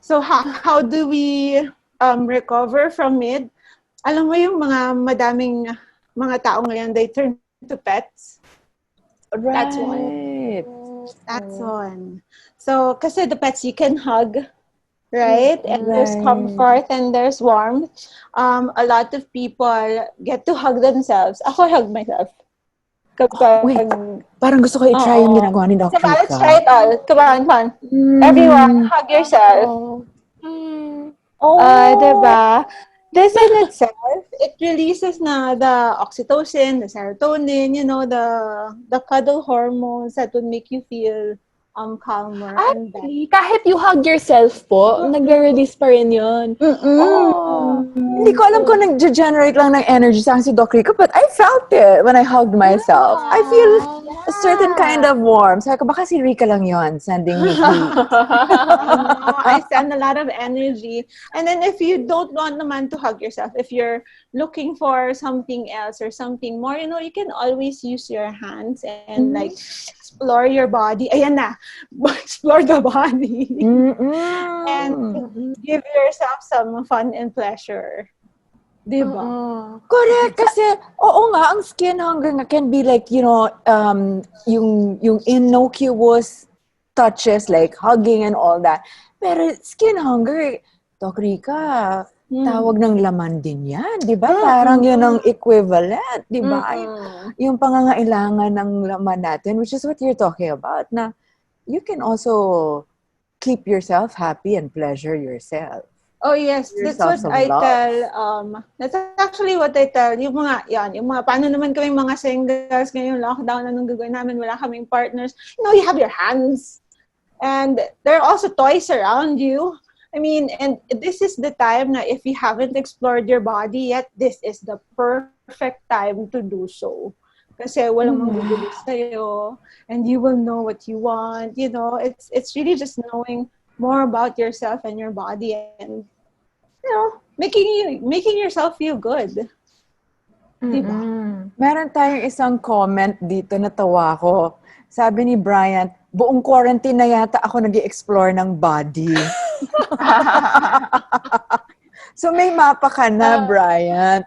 So, how do we recover from it? Alam mo yung madaming mga tao ngayon, they turn to pets. Right. That's one. So, kasi the pets you can hug, right? And there's comfort and there's warmth. A lot of people get to hug themselves. Ako, hug myself. Wait, parang gusto ko i-try yung ginagawa ni Doc So, Rica. let's try it all. Come on. Everyone, hug yourself. Diba? This in itself, it releases na the oxytocin, the serotonin, the cuddle hormones that would make you feel calmer. Actually, kahit you hug yourself po, nag-release pa rin yun. Hindi ko alam kung nag-generate lang ng energy sa akin si Doc Rica, but I felt it when I hugged myself. I feel a certain kind of warmth. Sabi ko, baka si Rica lang yon sending me heat. I send a lot of energy. And then if you don't want naman to hug yourself, if you're looking for something else or something more, you can always use your hands and like explore your body. Ayan na. Explore the body. And give yourself some fun and pleasure. Diba? Correct. Kasi, oo nga, ang skin hunger nga can be like, yung innocuous touches, like hugging and all that. Pero skin hunger, Doc Rica, tawag ng laman din yan. Di ba? Parang yun ang equivalent. Di ba? Yung pangangailangan ng laman natin, which is what you're talking about, na you can also keep yourself happy and pleasure yourself. Oh yes, that's what I tell. That's actually what I tell yung mga paano naman kami mga singles ngayong lockdown, anong gagawin namin, wala kaming partners. You have your hands, and there are also toys around you. I mean, and this is the time na if you haven't explored your body yet, this is the perfect time to do so. Kasi walang manggugulo sa'yo, and you will know what you want. You know, it's really just knowing more about yourself and your body, and you know, making yourself feel good. Diba? Meron tayong isang comment dito na tawa ko. Sabi ni Brian, buong quarantine na yata ako nag-explore ng body. So may mapa ka na, Brian.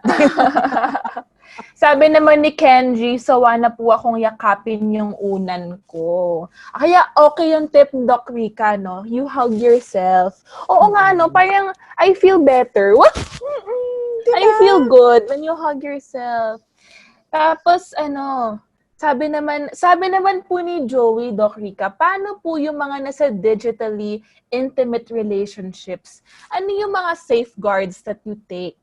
Sabi naman ni Kenji, sawa na po akong yakapin yung unan ko. Kaya okay yung tip, Doc Rica, no? You hug yourself. Oo nga, no? Parang I feel better. What? I feel good when you hug yourself. Tapos, sabi naman po ni Joey, Doc Rica, paano po yung mga nasa digitally intimate relationships? Ano yung mga safeguards that you take?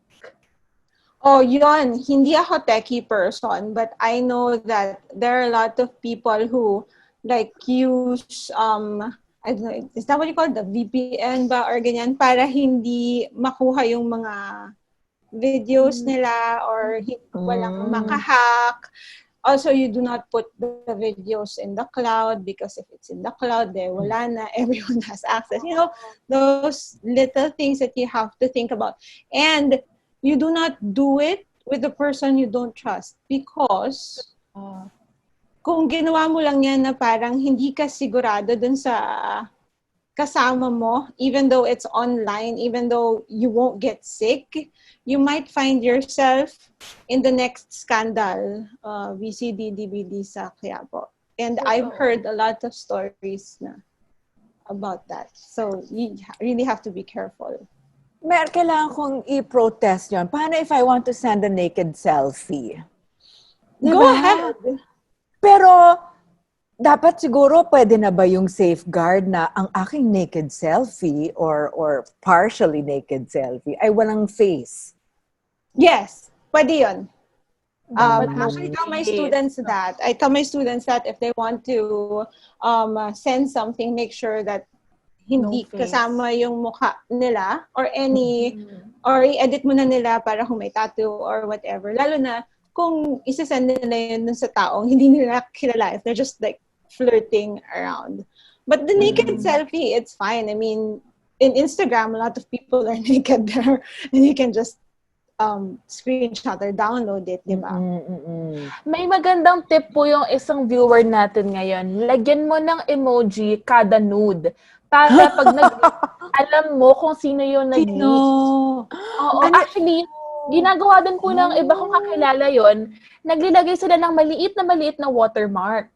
Oh, yun. Hindi ako techie person, but I know that there are a lot of people who like use, I don't know, is that what you call the VPN ba or ganyan, para hindi makuha yung mga videos nila or walang makahack. Also, you do not put the videos in the cloud because if it's in the cloud, wala na, everyone has access. You know, those little things that you have to think about. And you do not do it with the person you don't trust because kung ginawa mo lang yan na parang hindi ka sigurado dun sa kasama mo, even though it's online, even though you won't get sick, you might find yourself in the next scandal, VCD, DVD sa Quiapo. And I've heard a lot of stories na about that. So you really have to be careful. Kailangan kong i-protest yun. Paano if I want to send a naked selfie? Go ahead. Pero, dapat siguro pwede na ba yung safeguard na ang aking naked selfie or partially naked selfie ay walang face? Yes, pwede yun. Actually, I tell my students that. If they want to send something, make sure that hindi kasama yung mukha nila or or i-edit mo na nila para kung may tattoo or whatever. Lalo na kung isa-send nila yun sa taong hindi nila kilala if they're just like flirting around. But the naked selfie, it's fine. I mean, in Instagram, a lot of people are naked there and you can just screenshot or download it, di ba? May magandang tip po yung isang viewer natin ngayon. Lagyan mo ng emoji kada nude. Para pag alam mo kung sino yung nag-leak. Oo, actually, ginagawa din po ng iba kong kakilala yon. Naglilagay sila ng maliit na watermark.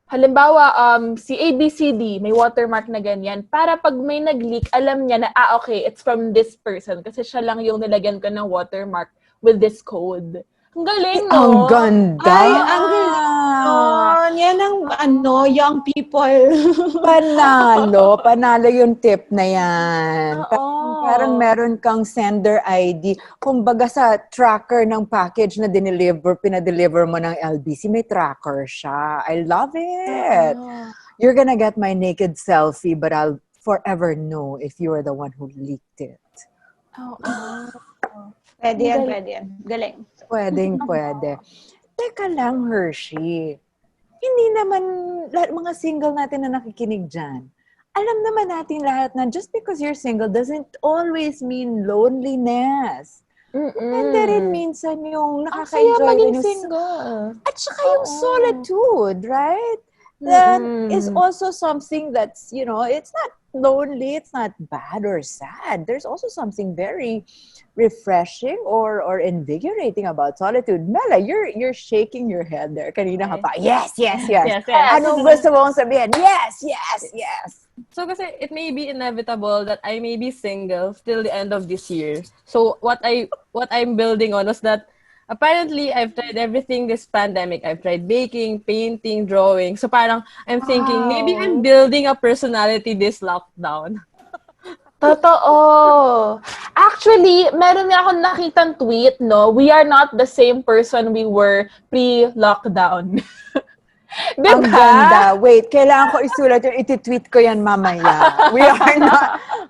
Halimbawa, si ABCD, may watermark na ganyan. Para pag may nag-leak, alam niya na, okay, it's from this person. Kasi siya lang yung nilagyan ko ng watermark with this code. Ang galing, no? Ang ganda! Ay, ang galing! Yan ang, young people. Panalo yung tip na yan. Parang meron kang sender ID. Kumbaga sa tracker ng package na pinadeliver mo ng LBC, may tracker siya. I love it! You're gonna get my naked selfie, but I'll forever know if you are the one who leaked it. Pwede yan. Galing. Pwede. Teka lang, Hershey. Hindi naman lahat mga single natin na nakikinig dyan. Alam naman natin lahat na just because you're single doesn't always mean loneliness. Pwede rin minsan yung nakaka-enjoy din yung single. At saka yung solitude, right? That is also something that's, it's not lonely, it's not bad or sad. There's also something very refreshing or invigorating about solitude. Mela, you're shaking your head there. Kanina ka pa. Yes. Anong gusto mong sabihin? Yes. So kasi it may be inevitable that I may be single till the end of this year. So what I'm building on was that apparently I've tried everything this pandemic. I've tried baking, painting, drawing. So parang I'm thinking maybe I'm building a personality this lockdown. Totoo. Actually, meron nga akong nakitang tweet, no? We are not the same person we were pre-lockdown. Diba? Ang ganda. Wait, kailangan ko isulat yung iti-tweet ko yan mamaya.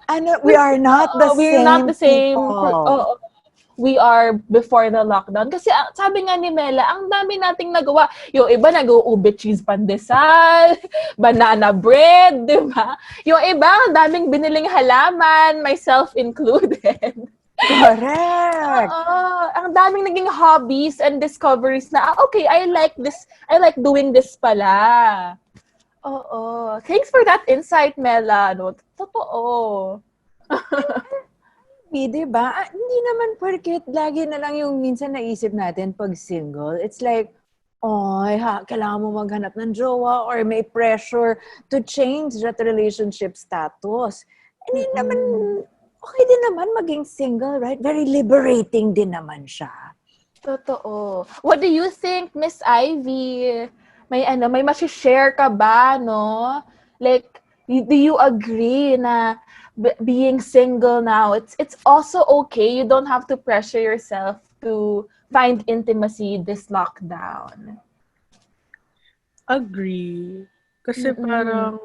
Ano, we are not the we're same not the same. people. We are before the lockdown. Kasi sabi nga ni Mela, ang dami nating nagawa. Yung iba nag-ube cheese pandesal, banana bread, di ba? Yung iba, ang daming biniling halaman, myself included. Correct. Oo, ang daming naging hobbies and discoveries na, okay, I like this. I like doing this pala. Oo. Thanks for that insight, Mela. No? Totoo. Di ba? Hindi naman porket lagi na lang yung minsan naisip natin pag single. It's like, kailangan mo maghanap ng jowa or may pressure to change that relationship status. Hindi naman, okay din naman maging single, right? Very liberating din naman siya. Totoo. What do you think, Miss Ivy? May ma-share ka ba, no? Like, do you agree na being single now, it's also okay. You don't have to pressure yourself to find intimacy this lockdown. Agree. Kasi parang...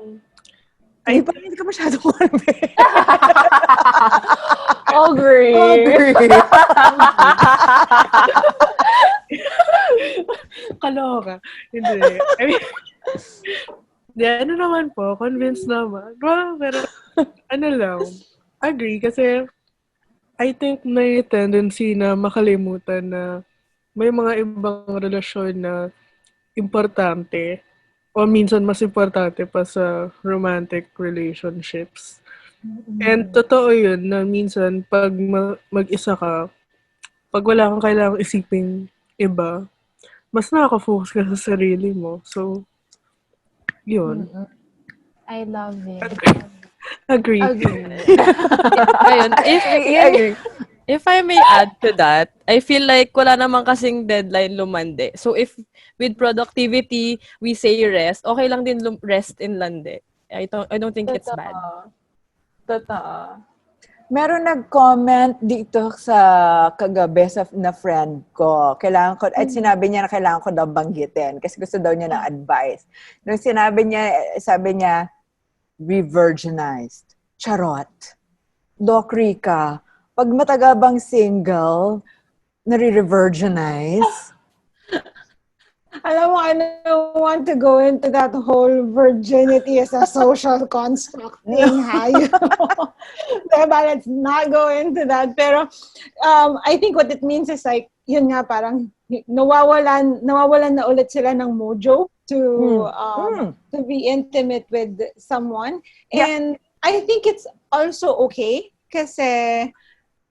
Hindi ka masyadong convinced. Agree. Kaloka. Hindi. I mean, ano naman po, convinced naman. Pero, agree kasi I think may tendency na makalimutan na may mga ibang relasyon na importante o minsan mas importante pa sa romantic relationships. And totoo yun na minsan pag mag-isa ka, pag wala kang kailangang isiping iba, mas nakaka-focus ka sa sarili mo. So, yun. I love it. Agree. Ayun, if I may add to that, I feel like wala namang kasing deadline lumande. So if with productivity, we say rest, okay lang din rest in lande. I don't think it's bad. Totoo. Meron nag-comment dito sa kagabi na friend ko. At sinabi niya na kailangan ko daw banggitin kasi gusto daw niya ng advice. Nung sabi niya, re-virginized. Charot. Doc Rica, pag matagal bang single, nare-virginize? Alam mo, I don't want to go into that whole virginity as a social construct thing, Diba? Let's not go into that. Pero I think what it means is like, yun nga, parang nawawalan na ulit sila ng mojo to be intimate with someone. Yeah. And I think it's also okay kasi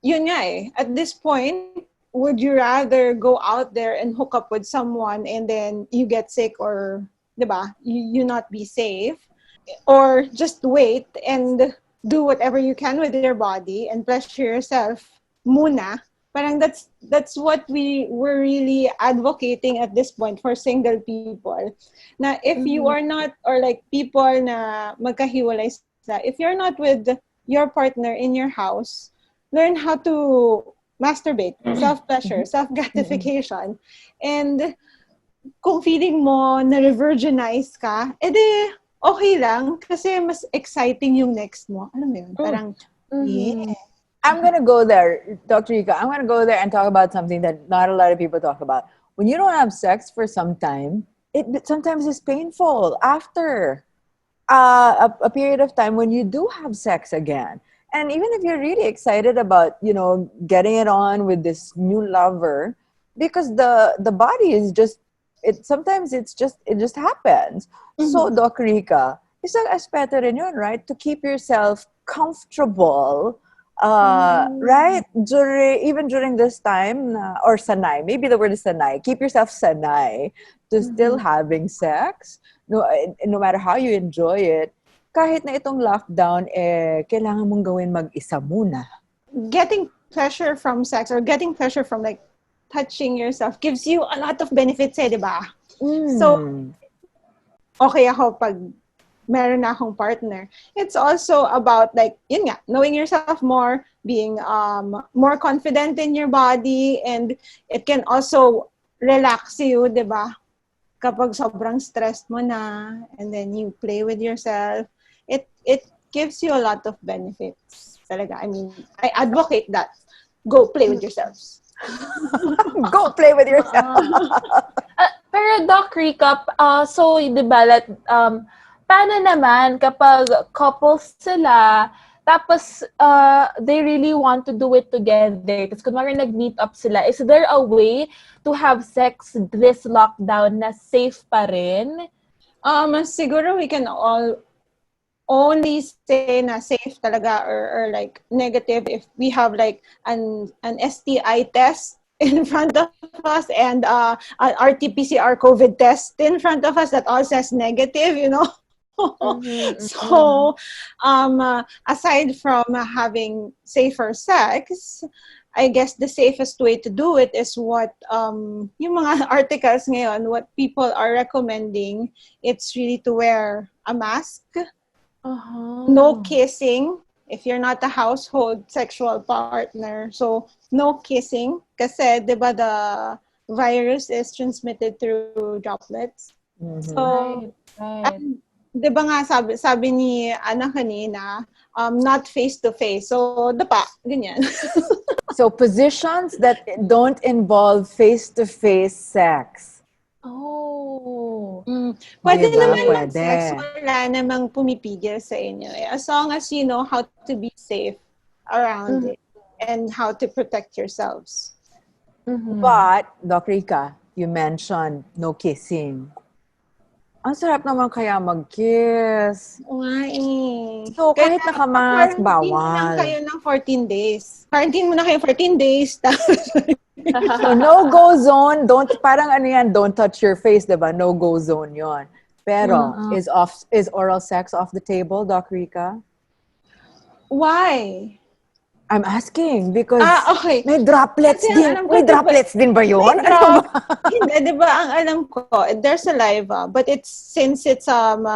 yun nga at this point, would you rather go out there and hook up with someone and then you get sick or, diba, you not be safe? Or just wait and do whatever you can with your body and pleasure yourself muna. Parang that's what we were really advocating at this point for single people. Na if you are not, or like people na magkahiwalay sila, if you're not with your partner in your house, learn how to masturbate, self-pleasure, self-gratification. And kung feeling mo na-virginize ka, edi okay lang kasi mas exciting yung next mo. Alam mo yun? Parang, yeah. I'm going to go there, Dr. Rica. I'm going to go there and talk about something that not a lot of people talk about. When you don't have sex for some time, it sometimes is painful after a period of time when you do have sex again. And even if you're really excited about, getting it on with this new lover, because the body is just, it just happens. So, Doc Rica, isang aspeto rin yun, right? To keep yourself comfortable, right? Even during this time, or sanay, maybe the word is sanay. Keep yourself sanay to still having sex, no matter how you enjoy it. Kahit na itong lockdown, kailangan mong gawin mag-isa muna. Getting pleasure from sex or getting pleasure from like touching yourself gives you a lot of benefits, di ba? So, okay ako pag meron na akong partner. It's also about like, yun nga, knowing yourself more, being more confident in your body, and it can also relax you, di ba? Kapag sobrang stressed mo na, and then you play with yourself, gives you a lot of benefits. Talaga. I mean, I advocate that. Go play with yourselves. Go play with yourself. Pero Doc Recap, so di ba, paano naman kapag couples sila, tapos they really want to do it together, tapos kunwari nag-meet up sila, is there a way to have sex this lockdown na safe pa rin? Siguro we can all only say na safe talaga or like negative if we have like an STI test in front of us and an RT-PCR COVID test in front of us that all says negative, you know. So aside from having safer sex, I guess the safest way to do it is what yung mga articles ngayon, what people are recommending, it's really to wear a mask. No kissing if you're not a household sexual partner. So, no kissing. Kasi, di ba, the virus is transmitted through droplets. So, Right. di ba nga sabi ni Ana kanina, not face-to-face. So, dapa, ganyan. So positions that don't involve face-to-face sex. Oh. Pwede Diba? naman Pwede. mag-sex. Wala namang pumipigil sa inyo. As long as you know how to be safe around it and how to protect yourselves. But, Doc Rica, you mentioned no kissing. Ang sarap naman kaya mag-kiss. Oo nga eh. So, kahit nakamask, Quarantine mo lang bawal. kayo ng 14 days. Quarantine mo na kayo 14 days. So, no-go zone, parang ano yan, don't touch your face, diba? No-go zone yon. Pero, is oral sex off the table, Doc Rica? Why? I'm asking because Okay. may droplets Kasi din. alam ko, May diba, droplets din ba yun? may Ano ba? Hindi, di ba, ang alam ko, there's saliva, but since it's on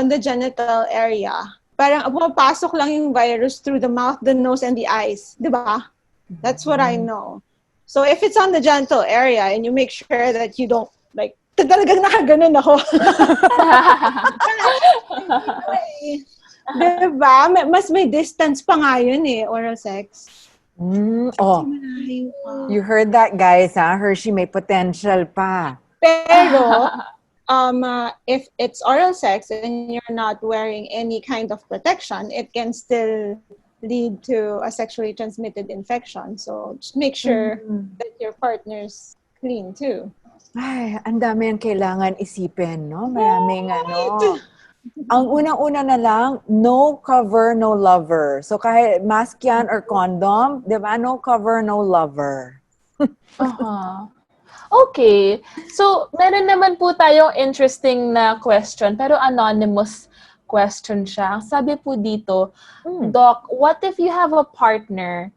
the genital area, parang pumapasok lang yung virus through the mouth, the nose, and the eyes. Di ba? That's what I know. So if it's on the genital area and you make sure that you don't, like, talagang nakaganon ako. Diba? Mas may distance pa nga yun eh, oral sex. You heard that, guys, ha? Hershey may potential pa. Pero, if it's oral sex and you're not wearing any kind of protection, it can still lead to a sexually transmitted infection. So, just make sure that your partner's clean too. Ay, ang dami ang kailangan isipin, no? Maraming ano. Ang unang-una na lang, no cover, no lover. So kahit mask yan or condom, di ba? No cover, no lover. Okay. So, meron naman po tayong interesting na question, pero anonymous question siya. Sabi po dito, Doc, what if you have a partner,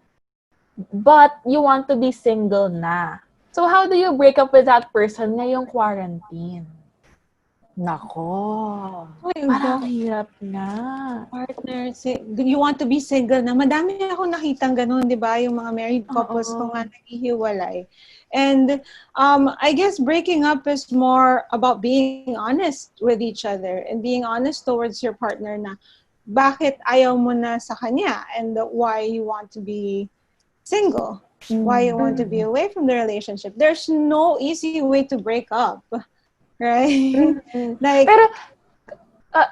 but you want to be single na? So, how do you break up with that person ngayong quarantine? Nako. Parang hirap na. Partner, do you want to be single na? Madami ako nakitang ganun, di ba? Yung mga married couples kung nga naghihiwalay. And I guess breaking up is more about being honest with each other and being honest towards your partner na bakit ayaw mo na sa kanya and why you want to be single, why you want to be away from the relationship. There's no easy way to break up. Right? Like, Pero,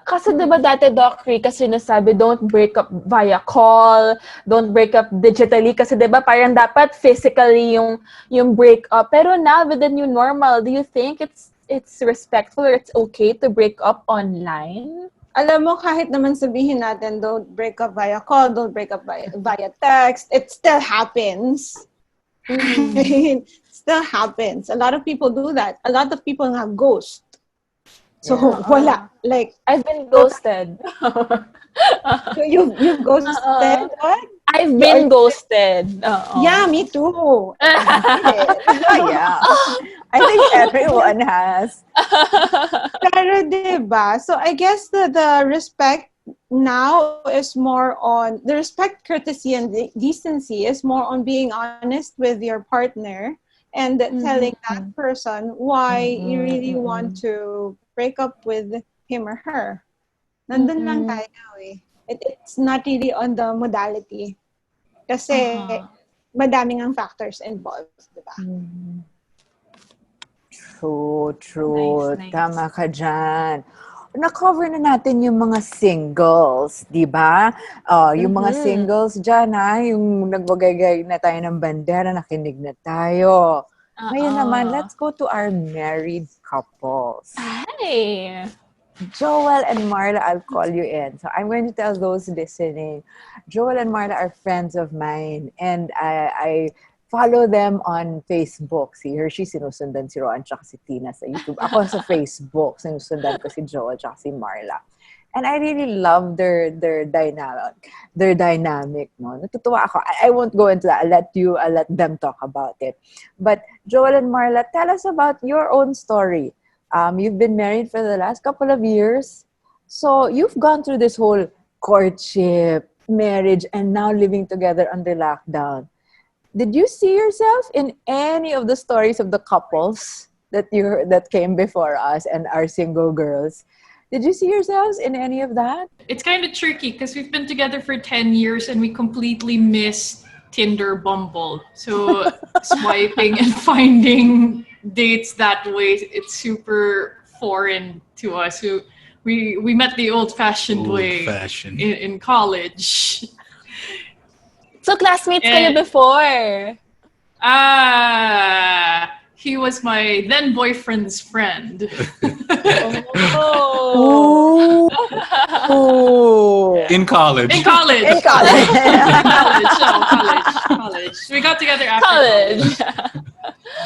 kasi diba dati, Doc Rica, sinasabi, don't break up via call, don't break up digitally, kasi diba parang dapat physically yung break up. Pero now, with the new normal, do you think it's respectful or it's okay to break up online? alam mo, kahit naman sabihin natin, don't break up via call, don't break up via text, it still happens. It still happens. A lot of people do that. A lot of people nga ghost. So, wala. Like, I've been ghosted. you've ghosted? What? I've been ghosted. Yeah, me too. Yeah. I think everyone has. Pero diba? So I guess the respect now is more on, the respect, courtesy, and decency is more on being honest with your partner and telling that person why you really want to break up with him or her. Nandun lang tayo eh. It's not really on the modality. Kasi madaming ang factors involved, di ba? True. Nice. Tama ka dyan. Na-cover na natin yung mga singles, di ba? Yung mga singles dyan, yung nagbagay na tayo ng bandera, nakinig na tayo. Ngayon naman, let's go to our married couples. Hi. Joel and Marla, I'll call you in. So I'm going to tell those listening. Joel and Marla are friends of mine, and I follow them on Facebook. Si Hershey, sinusundan si Roan, tsaka si Tina sa YouTube. Ako sa Facebook, sinusundan ko si Joel, tsaka si Marla. And I really love their dynamic. No? Natutuwa ako. I won't go into that. I'll let them talk about it. But Joel and Marla, tell us about your own story. You've been married for the last couple of years. So you've gone through this whole courtship, marriage, and now living together under lockdown. Did you see yourself in any of the stories of the couples that came before us and our single girls? Did you see yourselves in any of that? It's kind of tricky because we've been together for 10 years and we completely missed Tinder, Bumble. So swiping and finding dates that way, it's super foreign to us. So we met the old-fashioned way in college. So classmates kayo before? He was my then boyfriend's friend. In college. College. We got together after college.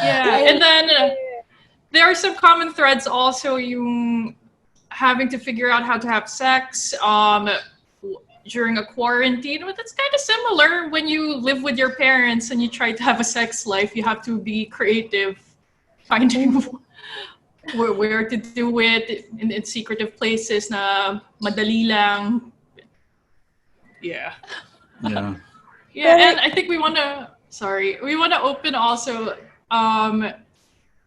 Yeah, and then there are some common threads also. You having to figure out how to have sex during a quarantine. But that's kind of similar when you live with your parents and you try to have a sex life. You have to be creative, finding where to do it in secretive places na madali lang. Yeah. And I think we want to open also.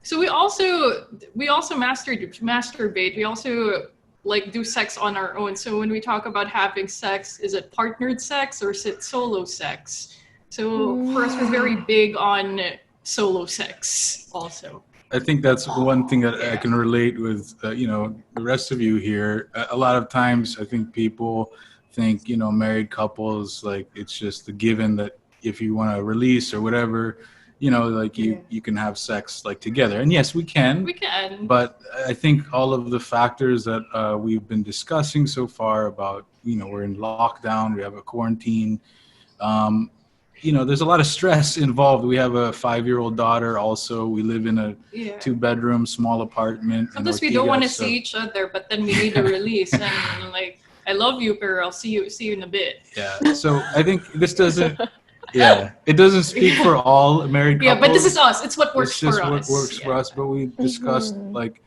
So we also masturbate. We also like do sex on our own. So when we talk about having sex, is it partnered sex or is it solo sex? So for us, we're very big on solo sex also. I think that's one thing that I can relate with, the rest of you here. A lot of times I think people think, married couples, like it's just a given that if you want to release or whatever, you can have sex like together. And yes, we can. We can. But I think all of the factors that we've been discussing so far about, we're in lockdown, we have a quarantine, there's a lot of stress involved. We have a 5-year-old daughter also. We live in a 2-bedroom small apartment. Sometimes we don't want to see each other, but then we need a release. And like, I love you, pero I'll see you in a bit. Yeah. So I think this doesn't. Yeah, it doesn't speak for all married couples. Yeah, but this is us. It's what works for us. It's just what works for us. But we discussed like,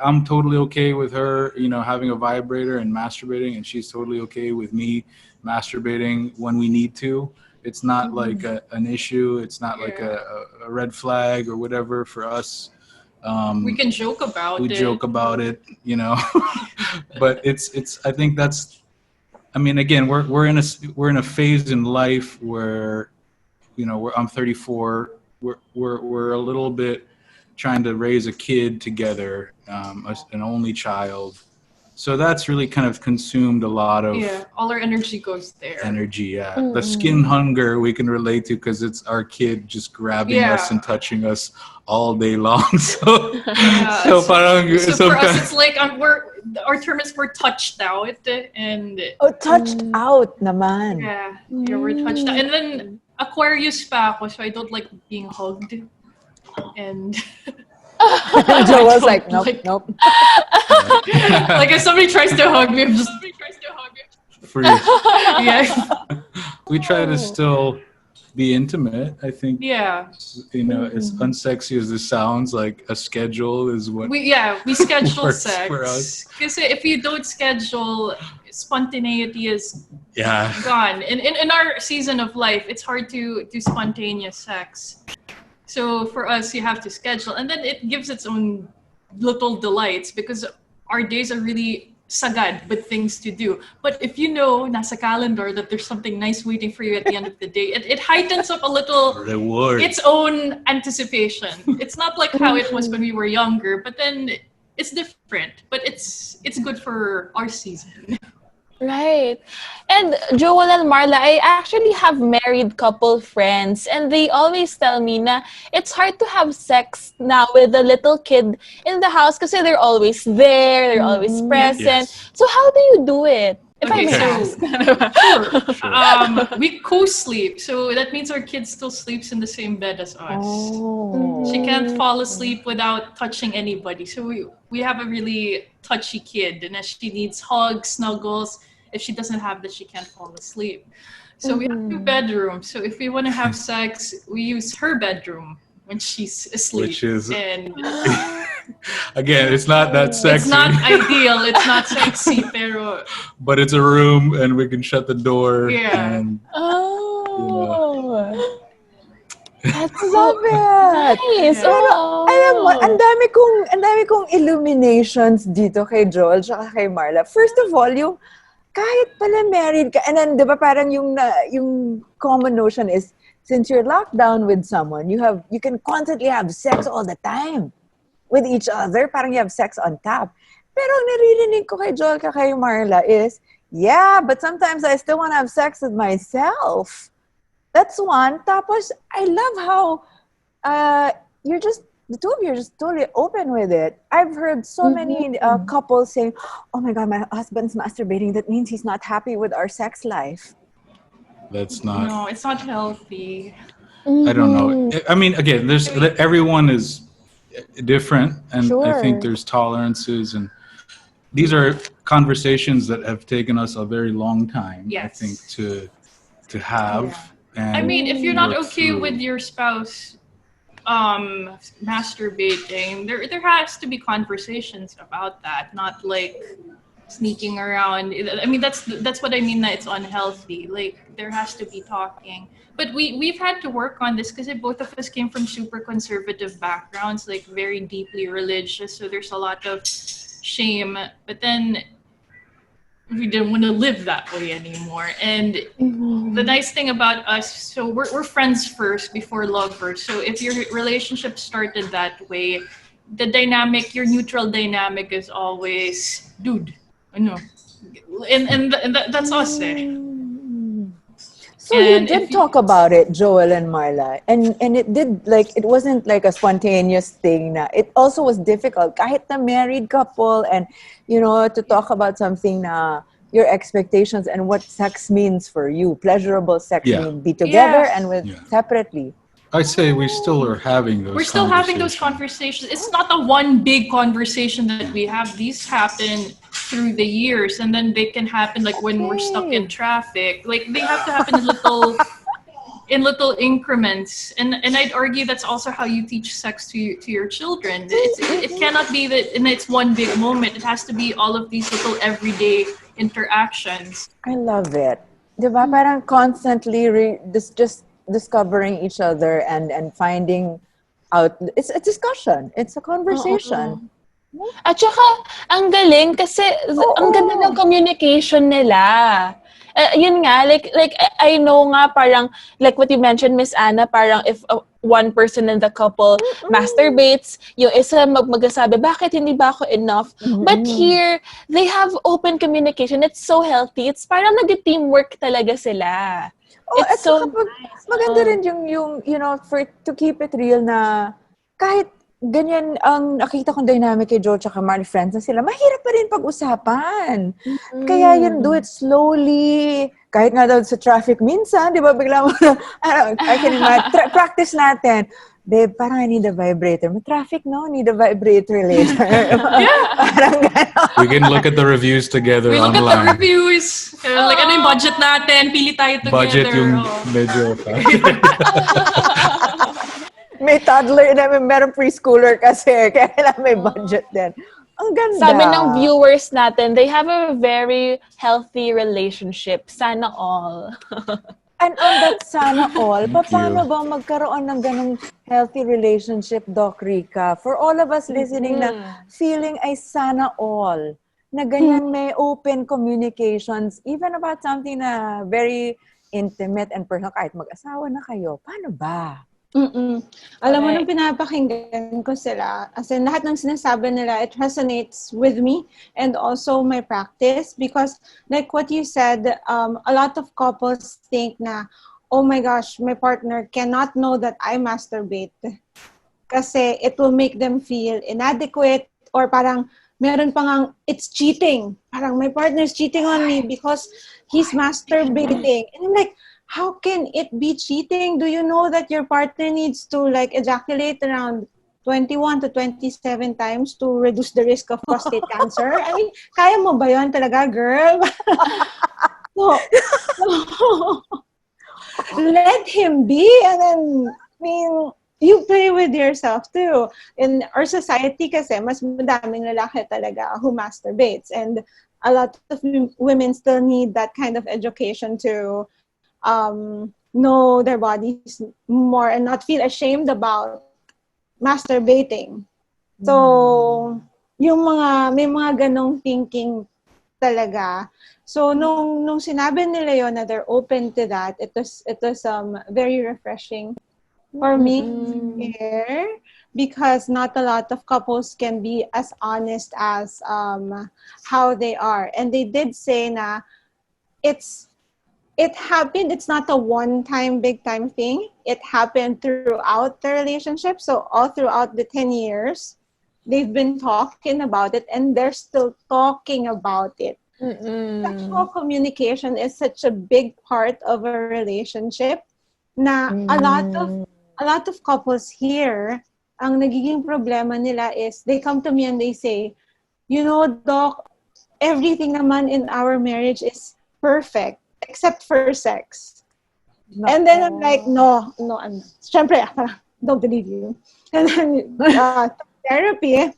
I'm totally okay with her, having a vibrator and masturbating, and she's totally okay with me masturbating when we need to. It's not like an issue. It's not like a red flag or whatever for us. We can joke about it. We joke about it, but it's. I think that's. I mean, again, we're in a phase in life where, I'm 34. We're a little bit trying to raise a kid together, an only child. So that's really kind of consumed a lot of all our energy goes there. The skin hunger we can relate to because it's our kid just grabbing us and touching us all day long. So for us it's like our term is we're touched out and touched out naman. Yeah, we're touched out. And then Aquarius pa ako, so I don't like being hugged. And Joel's like, nope. Like if somebody tries to hug me, I'm just freeze. We try to still be intimate. I think. Yeah. As unsexy as this sounds, like a schedule is what. We schedule sex. For us. Because if you don't schedule, spontaneity is gone. In our season of life, it's hard to do spontaneous sex. So for us, you have to schedule, and then it gives its own little delights because our days are really sagad with things to do. But if you know nasa calendar that there's something nice waiting for you at the end of the day, it heightens up a little Reward. its own anticipation. It's not like how it was when we were younger, but then it's different. But it's good for our season. Right. And Joel and Marla, I actually have married couple friends and they always tell me na it's hard to have sex now with a little kid in the house kasi they're always there, they're always present. Yes. So how do you do it? If I Okay, may ask. sure. We co-sleep, so that means our kid still sleeps in the same bed as us. Oh. She can't fall asleep without touching anybody. So we have a really touchy kid, and as she needs hugs, snuggles, if she doesn't have that, she can't fall asleep. So we have 2 bedrooms. So if we want to have sex, we use her bedroom when she's asleep. Which is- and Again, it's not that sexy. it's not ideal. It's not sexy, pero but it's a room and we can shut the door. Yeah. And, Oh. That's Love it! nice. Pero, Oh. alam mo, ang dami kong illuminations dito kay Joel tsaka kay Marla. First of all, yung kahit pala married ka, and then, di ba, parang yung common notion is, since you're locked down with someone, you can constantly have sex all the time with each other. Parang you have sex on tap. Pero ang naririnig ko kay Joel kay Marla is, yeah, but sometimes I still want to have sex with myself. That's one. Tapos, I love how the two of you are just totally open with it. I've heard so many couples saying, oh my God, my husband's masturbating. That means he's not happy with our sex life. That's not. no, it's not healthy. I don't know. I mean, again, everyone is different, and I think there's tolerances, and these are conversations that have taken us a very long time. Yes. I think to have. And I mean, if you're not work okay through. with your spouse masturbating, there has to be conversations about that, not like sneaking around. I mean, that's what I mean, that it's unhealthy. Like, there has to be talking. But we've had to work on this because both of us came from super conservative backgrounds, like very deeply religious, so there's a lot of shame. But then we didn't want to live that way anymore. And the nice thing about us, so we're friends first before lovers. So if your relationship started that way, the dynamic, your neutral dynamic is always, dude, I know. And that's us, eh. So And you did talk about it, Joel and Marla, and it did, like, it wasn't like a spontaneous thing. Na it also was difficult, kahit na married couple, and to talk about something na your expectations and what sex means for you. Pleasurable sex mean be together and with separately. I say we still are having those. We're still having those conversations. It's not a one big conversation that we have. These happen through the years, and then they can happen like when we're stuck in traffic. Like, they have to happen in little increments. And I'd argue that's also how you teach sex to your children. It cannot be that in its one big moment. It has to be all of these little everyday interactions. I love it. Diba? Parang constantly just discovering each other and finding out. It's a discussion. It's a conversation. At saka, ang galing kasi ang ganda ng communication nila. Yun nga, like I know nga parang, like what you mentioned, Miss Anna, parang if one person in the couple masturbates, yung isa magsasabi, bakit hindi ba ako enough? But here, they have open communication. It's so healthy. It's parang nag-teamwork talaga sila. It's so nice. Maganda rin yung to keep it real na kahit ganyan ang nakita kong dynamic kay Joel tsaka Marley, friends na sila, mahirap pa rin pag-usapan. Kaya yun, do it slowly. Kahit nga daw sa traffic minsan, di ba, bigla mo na, I can imagine, practice natin. Babe, parang I need a vibrator. May traffic, no? Need a vibrator later. Parang gano'n. We can look at the reviews together We look online. at the reviews. Like, ano yung budget natin? Pili tayo together. Budget yung medyo. May toddler na, meron preschooler kasi, kaya may budget din. Ang ganda. Sabi ng viewers natin, they have a very healthy relationship. Sana all. And on that sana all, paano ba magkaroon ng ganong healthy relationship, Doc Rica? For all of us listening na feeling ay sana all. na ganyan may open communications, even about something na very intimate and personal, kahit mag-asawa na kayo. Paano ba? Alam mo, nung pinapakinggan ko sila, as in, lahat ng sinasabi nila, it resonates with me and also my practice because like what you said, a lot of couples think na, oh my gosh, my partner cannot know that I masturbate kasi it will make them feel inadequate or parang meron pang it's cheating. Parang my partner's cheating on me because he's masturbating. And I'm like, how can it be cheating? Do you know that your partner needs to like ejaculate around 21 to 27 times to reduce the risk of prostate cancer? I mean, kaya mo ba yun talaga, girl? No. Let him be. And then, I mean, you play with yourself too. In our society kasi, mas madaming lalaki talaga who masturbates. And a lot of women still need that kind of education to know their bodies more and not feel ashamed about masturbating. So, may mga ganong thinking talaga. So, nung sinabi nila yon na they're open to that, it was very refreshing for me here because not a lot of couples can be as honest as how they are. And they did say na it happened. It's not a one-time, big-time thing. It happened throughout the relationship. So all throughout the 10 years, they've been talking about it and they're still talking about it. Sexual communication is such a big part of a relationship na a lot of couples here, ang nagiging problema nila is they come to me and they say, you know, Doc, everything naman in our marriage is perfect except for sex. No. And then I'm like, no, I'm not. Siyempre, don't believe you. And then therapy,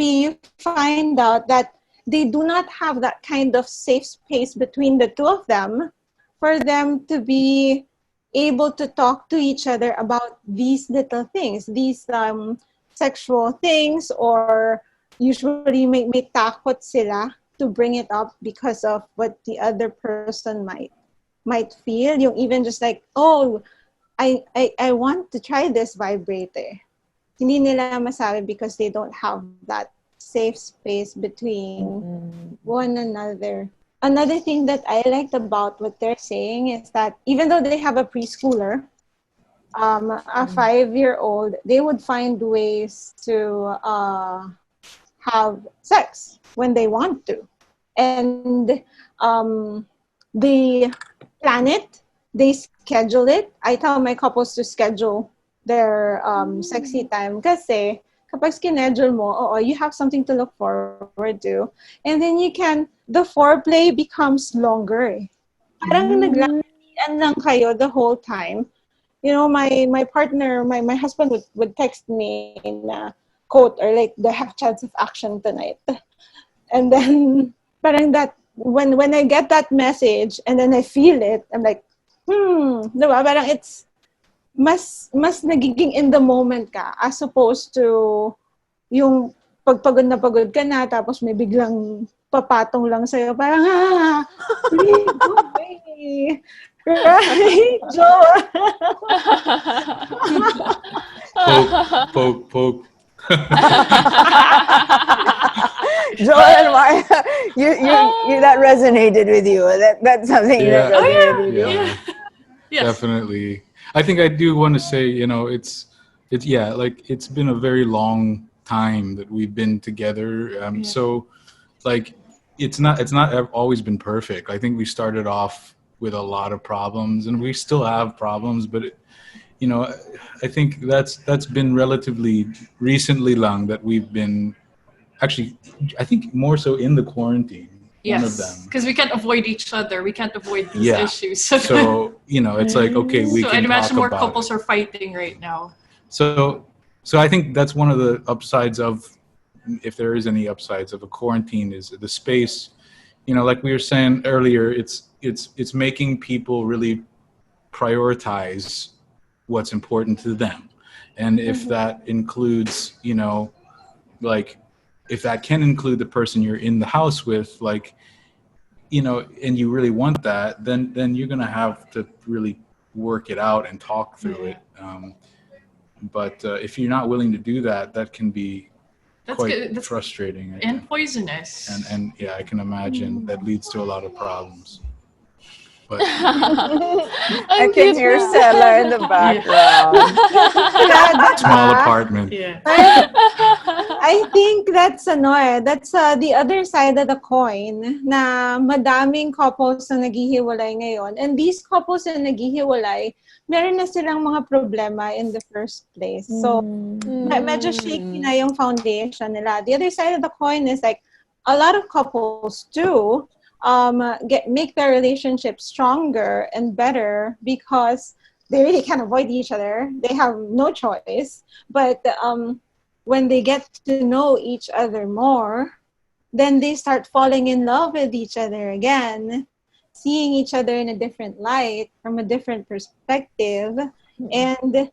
you find out that they do not have that kind of safe space between the two of them for them to be able to talk to each other about these little things, these sexual things, or usually may takot sila to bring it up because of what the other person might feel. Yung even just like, oh, I want to try this vibrator. Hindi nila masabi because they don't have that safe space between one another. Another thing that I liked about what they're saying is that even though they have a preschooler, a 5-year-old, they would find ways to have sex when they want to. And they plan it, they schedule it. I tell my couples to schedule their sexy time kasi kapag schedule mo, you have something to look forward to. And then the foreplay becomes longer. Parang naglalakihan lang kayo the whole time. You know, my partner, my husband would text me in a quote or like, they have chance of action tonight. And then parang that, when I get that message and then I feel it, I'm like, diba? Parang it's mas nagiging in the moment ka as opposed to yung pagpagod na pagod ka na tapos may biglang papatong lang sa'yo. Parang, please go away. Right, Joe? Poke. Joel, you that resonated with you. That's something that resonated with you. Yeah. Yes. Definitely. I think I do want to say, you know, it's like it's been a very long time that we've been together. So like it's not always been perfect. I think we started off with a lot of problems and we still have problems, but you know, I think that's been relatively recently long that we've been actually, I think more so in the quarantine. One of them. Because we can't avoid each other. We can't avoid these issues. So, you know, it's like, okay, we can I'd imagine talk more about couples it. are fighting right now. So I think that's one of the upsides of, if there is any upsides of a quarantine, is the space. You know, like we were saying earlier, it's making people really prioritize what's important to them. And if that includes, you know, like if that can include the person you're in the house with, like, you know, and you really want that, then you're gonna have to really work it out and talk through it. But if you're not willing to do that, that can be quite frustrating, I and think. poisonous. And yeah, I can imagine that leads to a lot of problems. But I can hear Stella in the background. small apartment. Yeah. I think that's the other side of the coin na madaming couples na naghihiwalay ngayon. And these couples na naghihiwalay, meron na silang mga problema in the first place. So, medyo shaky na yung foundation nila. The other side of the coin is like, a lot of couples too make their relationship stronger and better because they really can't avoid each other. They have no choice. But when they get to know each other more, then they start falling in love with each other again, seeing each other in a different light, from a different perspective. And,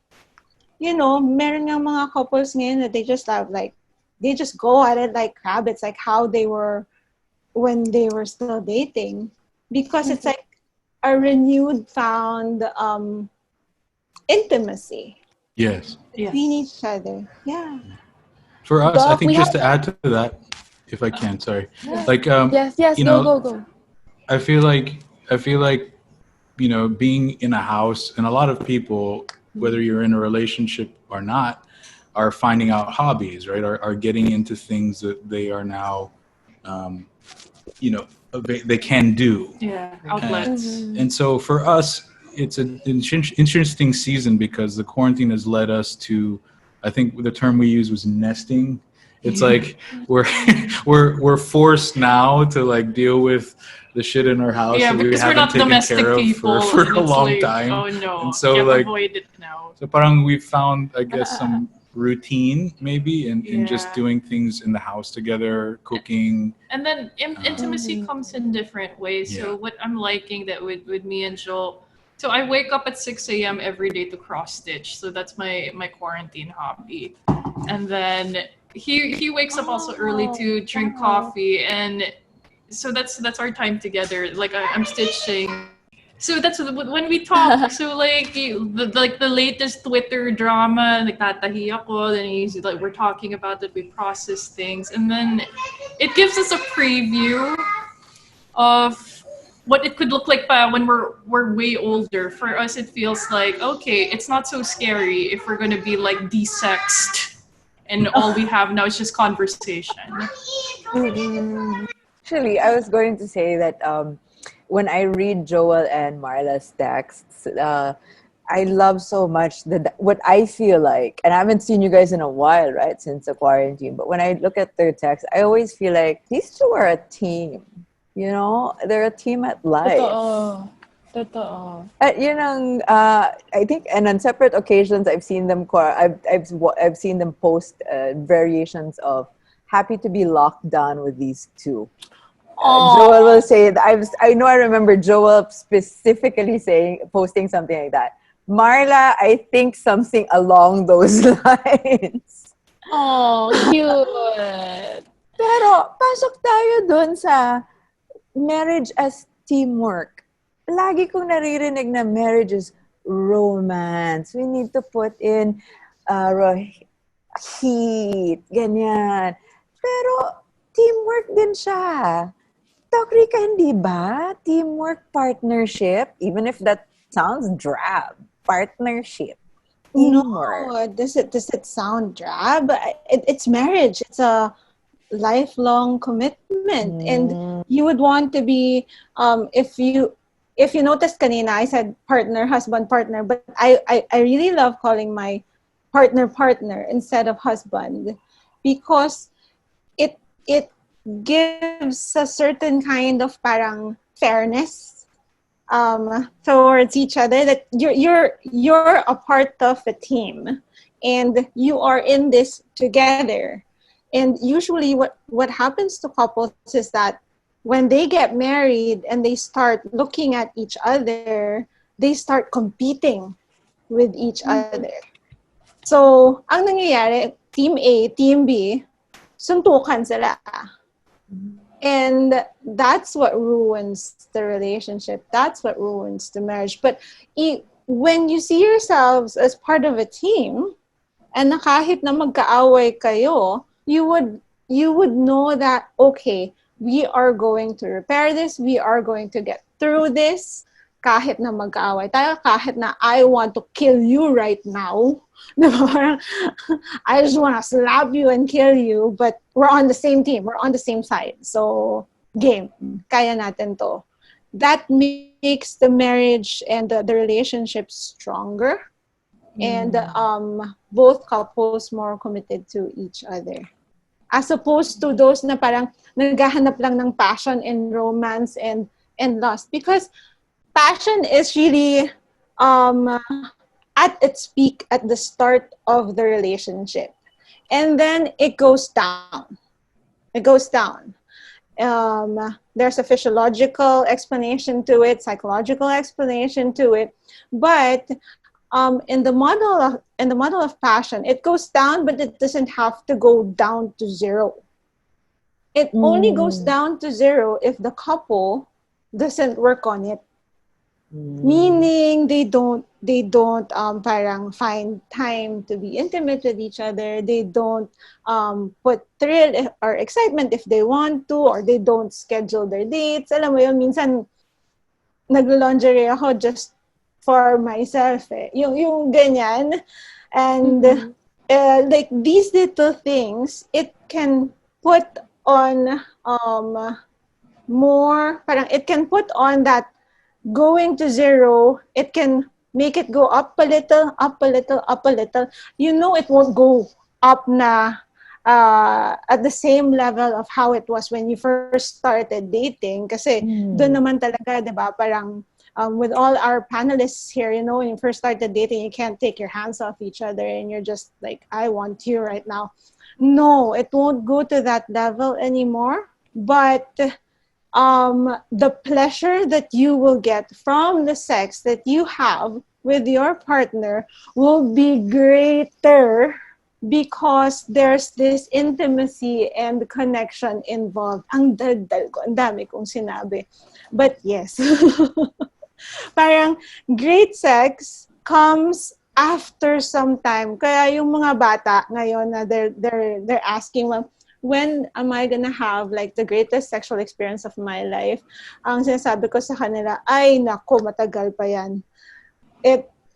you know, meron nga mga couples ngayon that they just have they just go at it like rabbits, like how they were when they were still dating. Because it's like a renewed found intimacy. yes. Between each other. Yeah. For us, Doc, I think we just have- to add to that, if I can, sorry. Like Yes, you go, know, go. I feel like you know, being in a house, and a lot of people, whether you're in a relationship or not, are finding out hobbies, right? Are getting into things that they are now, you know, they can do. Yeah, outlets. And so for us, it's an interesting season because the quarantine has led us to, I think the term we used was nesting. It's like we're forced now to like deal with the shit in our house that we because we're haven't not taken domestic care of people for and a it's long like, time. Oh no, And so can't like avoid it now. so parang we found, I guess, some routine maybe in just doing things in the house together, cooking. And then intimacy comes in different ways. So Yeah. what I'm liking that with me and Joel, so I wake up at 6 a.m. every day to cross stitch. So that's my quarantine hobby. And then he wakes up also early to drink coffee, and so that's our time together. Like I'm stitching. So that's when we talk. So like the latest Twitter drama, like tatahi ako, then he's like we're talking about it, we process things, and then it gives us a preview of what it could look like when we're way older. For us, it feels like okay, it's not so scary if we're gonna be like desexed, and all we have now is just conversation. Actually, I was going to say that when I read Joel and Marla's texts, I love so much what I feel like, and I haven't seen you guys in a while, right, since the quarantine. But when I look at their texts, I always feel like these two are a team. You know, they're a team at life. Totoo. Yun ang, I think, and on separate occasions, I've seen them. I've seen them post variations of "happy to be locked down with these two." Joel will say that. I remember Joel specifically posting something like that. Marla, I think something along those lines. Oh, cute. Pero pasok tayo dun sa marriage as teamwork. Lagi kong naririnig na marriage is romance. We need to put in heat, ganyan. Pero teamwork din siya. Doc Rica, hindi ba? Teamwork, partnership, even if that sounds drab. Partnership. Teamwork. No, does it sound drab? It's marriage. It's a lifelong commitment, and you would want to be if you noticed kanina, I said partner, husband, partner, but I really love calling my partner instead of husband, because it gives a certain kind of parang fairness towards each other, that you're a part of a team and you are in this together. And usually what happens to couples is that when they get married and they start looking at each other, they start competing with each other. So, ang nangyayari, Team A, Team B, suntukan sila. And that's what ruins the relationship. That's what ruins the marriage. But when you see yourselves as part of a team, and na kahit na magkaaway kayo, you would know that, okay, we are going to repair this, we are going to get through this, kahit na magkaaway tayo, kahit na I want to kill you right now. I just want to slap you and kill you, but we're on the same team, we're on the same side. So, game, kaya natin to. That makes the marriage and the relationship stronger. And both couples more committed to each other. As opposed to those na parang naghahanap lang ng passion and romance and lust. Because passion is really at its peak at the start of the relationship. And then it goes down. It goes down. There's a physiological explanation to it, psychological explanation to it. But in the model of passion, it goes down, but it doesn't have to go down to zero. It only goes down to zero if the couple doesn't work on it. Meaning they don't parang find time to be intimate with each other. They don't put thrill or excitement if they want to, or they don't schedule their dates. Alam mo yun, minsan naglo-lingerie ako just for myself, yung ganyan. And like these little things, it can put on more, parang it can put on that going to zero. It can make it go up a little, up a little, up a little. You know, it won't go up na at the same level of how it was when you first started dating. Kasi doon naman talaga, di ba, parang with all our panelists here, you know, when you first started dating, you can't take your hands off each other and you're just like, I want you right now. No, it won't go to that level anymore. But the pleasure that you will get from the sex that you have with your partner will be greater because there's this intimacy and connection involved. Ang daldal ko, ang dami kong sinabi. But yes, parang great sex comes after some time. Kaya yung mga bata ngayon na they're asking, well, when am I gonna have like the greatest sexual experience of my life? Ang sinasabi ko sa kanila, ay nako, matagal pa yan.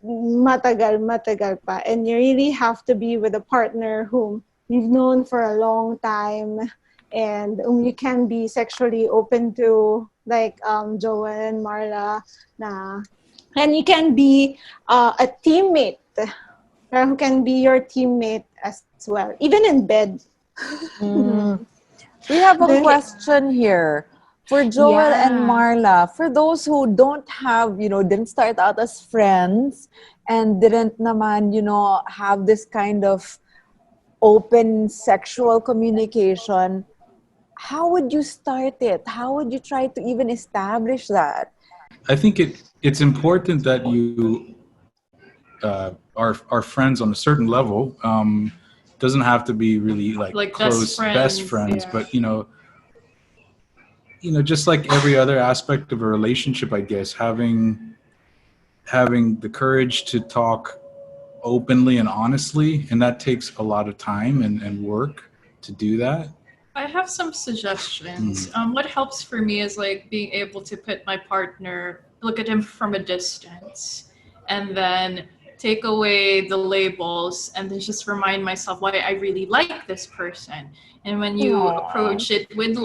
Matagal pa. And you really have to be with a partner whom you've known for a long time and whom you can be sexually open to, like Joel and Marla. And you can be a teammate, who can be your teammate as well, even in bed. We have a question here. For Joel and Marla, for those who don't have, didn't start out as friends and didn't naman, have this kind of open sexual communication, how would you start it? How would you try to even establish that? I think it's important that you are friends on a certain level. Doesn't have to be really like close best friends, yeah. but just like every other aspect of a relationship, I guess having the courage to talk openly and honestly, and that takes a lot of time and work to do that. I have some suggestions. What helps for me is like being able to put my partner, look at him from a distance, and then take away the labels and then just remind myself why I really like this person. And when you approach it with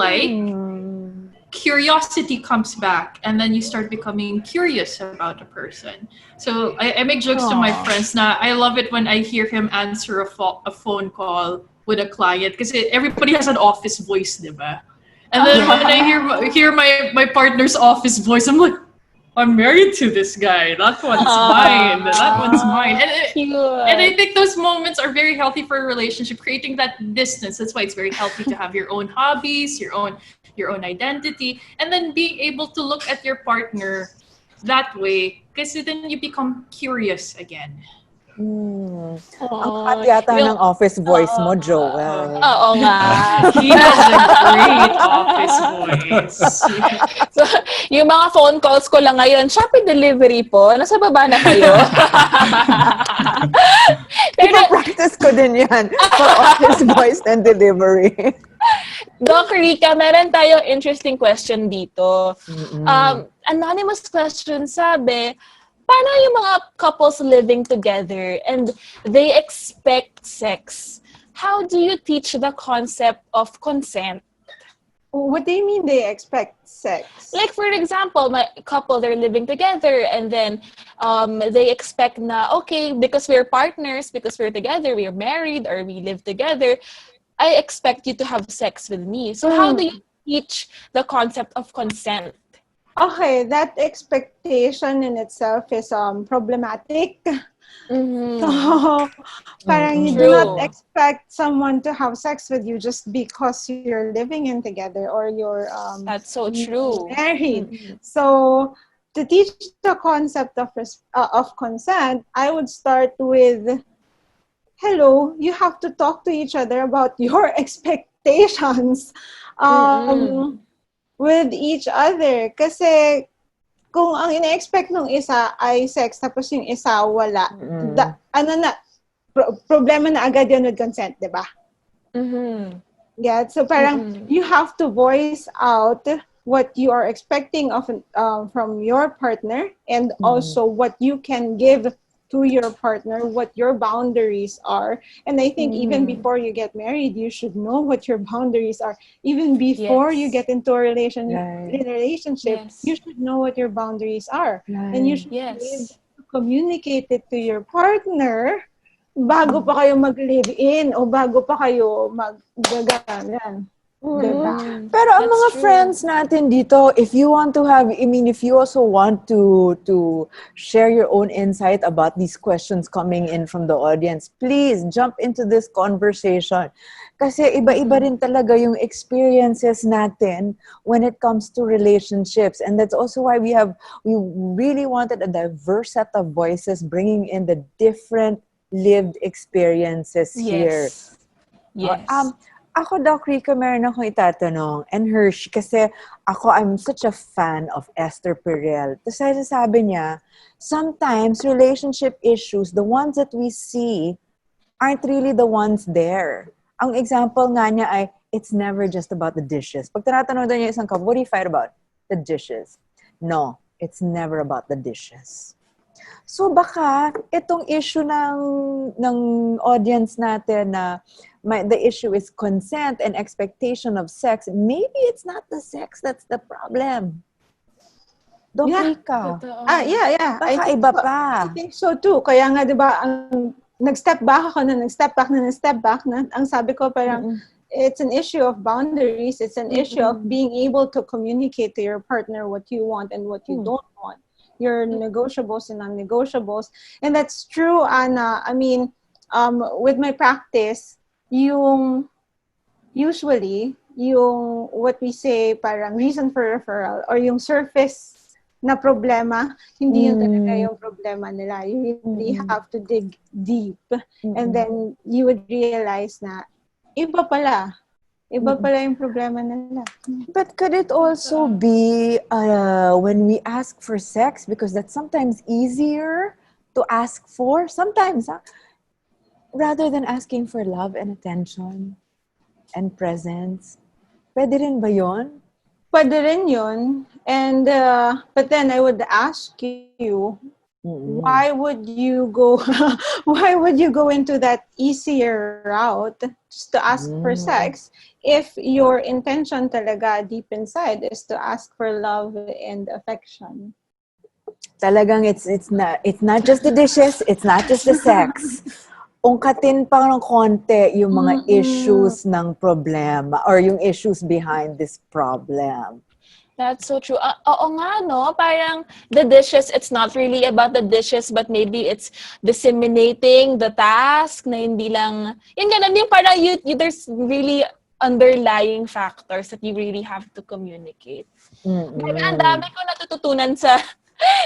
curiosity comes back, and then you start becoming curious about a person. So I make jokes to my friends now. I love it when I hear him answer a phone call with a client because everybody has an office voice, diba? And then when I hear my partner's office voice, I'm like, I'm married to this guy. That one's mine. That one's mine. And I think those moments are very healthy for a relationship, creating that distance. That's why it's very healthy to have your own hobbies, your own identity, and then being able to look at your partner that way, because then you become curious again. Ang hot yata ng office voice mo, Joel. Oo nga. He has a great office voice. So, yung mga phone calls ko lang ngayon, Shopee delivery po, nasa baba na kayo. Pero, Ipa-practice ko din yan for office voice and delivery. Doc Rica, meron tayong interesting question dito. Anonymous question sabi, paano yung mga couples living together and they expect sex? How do you teach the concept of consent? What do you mean they expect sex? Like, for example, my couple, they're living together and then they expect na, okay, because we're partners, because we're together, we're married, or we live together, I expect you to have sex with me. So how do you teach the concept of consent? Okay, that expectation in itself is problematic. So, parang you do not expect someone to have sex with you just because you're living in together or you're That's so true. married. So, to teach the concept of consent, I would start with, hello, you have to talk to each other about your expectations with each other. Kasi kung ang ina-expect ng isa ay sex tapos yung isa wala, problema na agad yun with consent, di ba? Yeah, so parang you have to voice out what you are expecting of from your partner and also what you can give to your partner, what your boundaries are. And I think even before you get married, you should know what your boundaries are. Even before you get into a relationship, you should know what your boundaries are. And you should be able to communicate it to your partner bago pa kayo mag-live-in o bago pa kayo mag-gaganan. Diba? Pero ang mga friends natin dito, if you want to have, I mean, if you also want to share your own insight about these questions coming in from the audience, please jump into this conversation. Kasi iba-iba rin talaga yung experiences natin when it comes to relationships. And that's also why we really wanted a diverse set of voices bringing in the different lived experiences here. Yes. Ako, Doc Rica, meron akong itatanong. And Hershey, kasi I'm such a fan of Esther Perel. Tapos sabi niya, sometimes relationship issues, the ones that we see, aren't really the ones there. Ang example nga niya ay, it's never just about the dishes. Pag tinatanong doon yung isang couple, what do you fight about? The dishes. No, it's never about the dishes. So baka itong issue ng audience natin na the issue is consent and expectation of sex, maybe it's not the sex that's the problem. Doc Rica. Yeah. Baka iba pa. I think so too. Kaya nga, di ba, nag-step back ako nag-step back na. Ang sabi ko parang, it's an issue of boundaries. It's an issue of being able to communicate to your partner what you want and what you don't want. Your negotiables and non-negotiables. And that's true, Anna. I mean, with my practice, usually, what we say parang reason for referral or yung surface na problema, hindi yun talaga yung problema nila. You really have to dig deep. And then you would realize na iba pala yung problema nila. But could it also be when we ask for sex, because that's sometimes easier to ask for, sometimes, rather than asking for love and attention and presence? Pwede rin ba yun? Pwede rin yun. And, but then I would ask you, why would you go into that easier route just to ask for sex if your intention talaga deep inside is to ask for love and affection? Talagang it's not just the dishes, it's not just the sex. Ungkatin pa ng konti yung mga issues ng problema or yung issues behind this problem. That's so true. Oo nga, no? Parang the dishes, it's not really about the dishes, but maybe it's disseminating the task na hindi lang, yung ganun, yung parang there's really underlying factors that you really have to communicate. Ang dami ko natututunan sa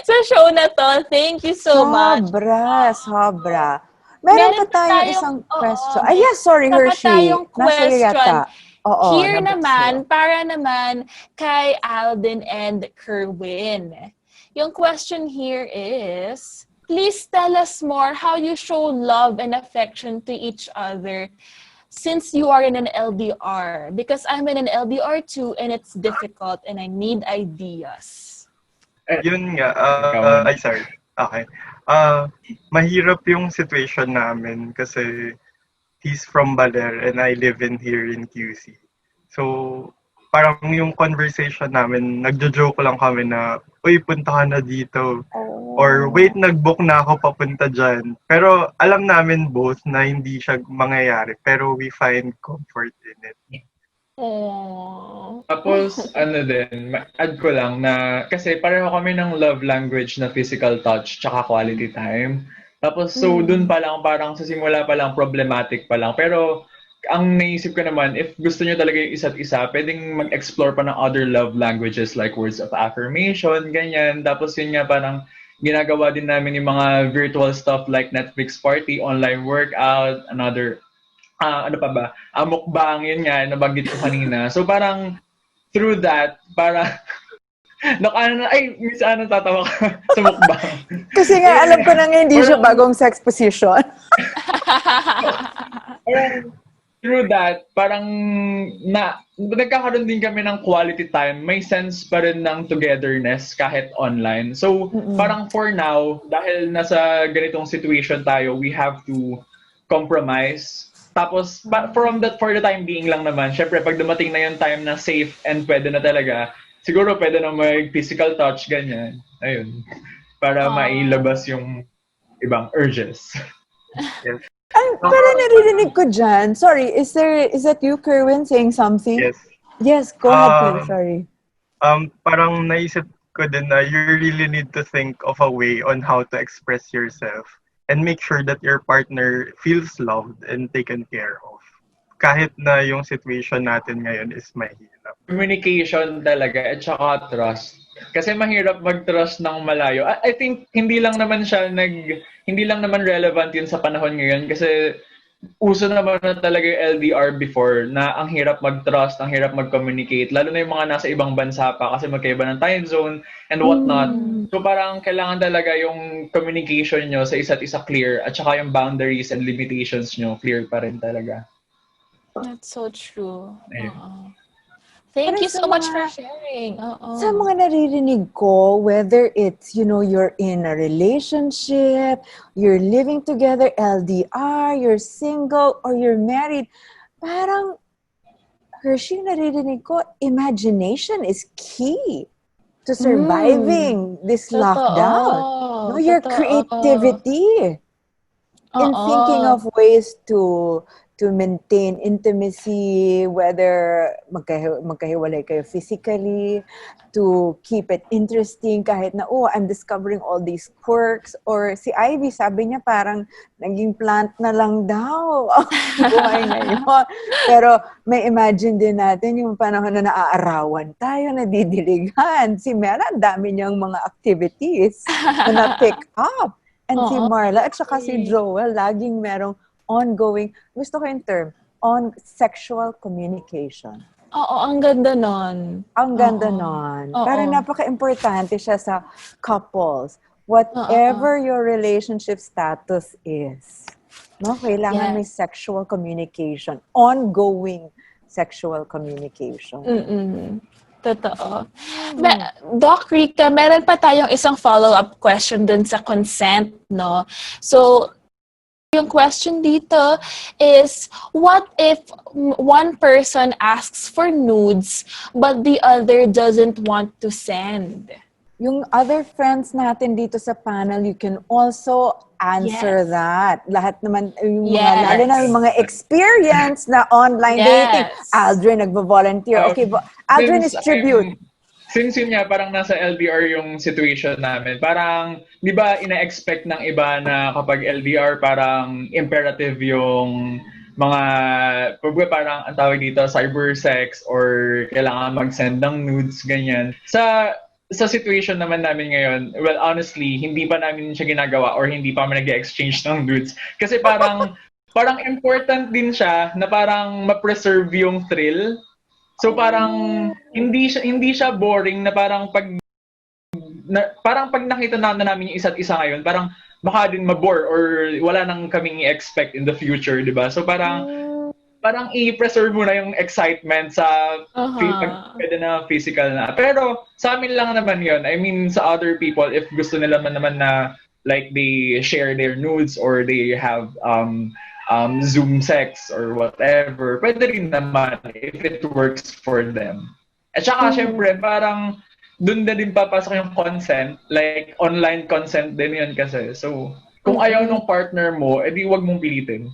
sa show na to. Thank you so much. Sobra. Meron pa tayong isang question. Ay, yes, sorry, Isa pa Hershey. tayong Nasa iyo question. yata. Oo, Here nabuksan naman, ko. para naman kay Alden and Kerwin. Yung question here is, please tell us more how you show love and affection to each other since you are in an LDR. Because I'm in an LDR too and it's difficult and I need ideas. Yun nga, sorry. Okay. Mahirap yung situation namin kasi he's from Baler and I live in here in QC. So, parang yung conversation namin, nagjo-joke lang kami na, uy, punta ka na dito. Or, wait, nag-book na ako papunta dyan. Pero alam namin both na hindi siya mangyayari. Pero we find comfort in it. Tapos, add ko lang na, kasi pareho kami ng love language na physical touch tsaka quality time. Tapos, so dun pa lang, parang sa simula pa lang, problematic pa lang. Pero, ang naisip ko naman, if gusto nyo talaga yung isa't isa, pwedeng mag-explore pa ng other love languages like words of affirmation, ganyan. Tapos yun nga, parang ginagawa din namin yung mga virtual stuff like Netflix party, online workout, ano pa ba? Mukbang, yun nga, nabanggit ko kanina. So parang, through that, para minsan tatawa ka sa mukbang. Kasi nga, alam ko na nga hindi siya bagong sex position. Through that, parang nagkakaroon din kami ng quality time. May sense pa rin ng togetherness kahit online. So, parang for now, dahil nasa ganitong situation tayo, we have to compromise. Tapos, for the time being lang naman, syempre, pag dumating na yung time na safe and pwede na talaga, siguro pwede na mag-physical touch, ganyan. Ayun. Para mailabas yung ibang urges. Yes. Pero naririnig ko dyan. Sorry, is that you, Kerwin, saying something? Yes. Yes, go ahead, please. Sorry. Parang naisip ko din na you really need to think of a way on how to express yourself and make sure that your partner feels loved and taken care of. Kahit na yung situation natin ngayon is mahirap. Communication talaga at saka trust. Kasi mahirap mag-trust ng malayo. I think hindi lang naman relevant yun sa panahon ngayon kasi uso naman na talaga yung LDR before na ang hirap mag-trust, ang hirap mag-communicate, lalo na yung mga nasa ibang bansa pa kasi magkaiba ng time zone and whatnot. So parang kailangan talaga yung communication nyo sa isa't isa clear at saka yung boundaries and limitations nyo clear pa rin talaga. That's so true. Thank you so much for sharing. Sa mga naririnig ko, whether it's, you're in a relationship, you're living together, LDR, you're single, or you're married, parang, Hershey, naririnig ko, imagination is key to surviving this lockdown. Your creativity in thinking of ways to maintain intimacy, whether magkahiwalay kayo physically, to keep it interesting kahit na, I'm discovering all these quirks. Or si Ivy, sabi niya parang naging plant na lang daw ang buhay ngayon. Pero may imagine din natin yung panahon na naaarawan tayo, nadidiligan. Si Mela, ang dami niyang mga activities na na-pick up. And si Marla at saka si Joel, laging merong ongoing, gusto ko yung term, on sexual communication. Ang ganda nun. Ang ganda nun. Parang napaka-importante siya sa couples. Whatever your relationship status is, kailangan may sexual communication, ongoing sexual communication. Totoo. Doc Rica, meron pa tayong isang follow-up question dun sa consent, no? So, yung question dito is, what if one person asks for nudes but the other doesn't want to send? Yung other friends natin dito sa panel, you can also answer that. Lahat naman, yung mga, lalo na yung mga experience na online dating. Aldrin, nagvo-volunteer. Okay, Aldrin is tribute. Since yun nga, parang nasa LDR yung situation namin, parang, di ba, ina-expect ng iba na kapag LDR, parang imperative yung mga, parang, ang tawag dito, cyber sex or kailangan mag-send ng nudes, ganyan. Sa sa situation naman namin ngayon, well, honestly, hindi pa namin siya ginagawa or hindi pa kami nag-exchange ng nudes. Kasi parang important din siya na parang ma-preserve yung thrill. So parang hindi siya boring na parang pag nakita na namin yung isa't isa ngayon, parang baka din mabore or wala nang kaming i-expect in the future, di ba? So parang i-preserve mo na yung excitement sa pwede na physical na. Pero sa amin lang naman yun. I mean, sa other people, if gusto nila naman na like they share their nudes or they have Zoom sex or whatever, pwede rin naman if it works for them. At saka, syempre, parang dun na din papasok yung consent, like online consent din yun kasi. So, kung ayaw ng partner mo, edi wag mong pilitin.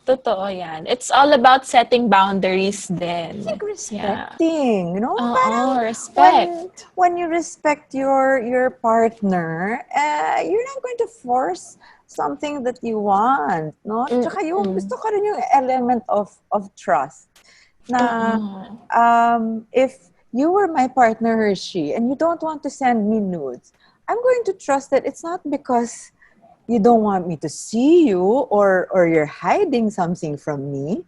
Totoo yan. It's all about setting boundaries then. Like respecting, you know? Parang respect. When you respect your partner, you're not going to force something that you want, no? Tsaka yung gusto ko rin yung element of trust. Na if you were my partner, Hershey, and you don't want to send me nudes, I'm going to trust that it's not because you don't want me to see you or you're hiding something from me.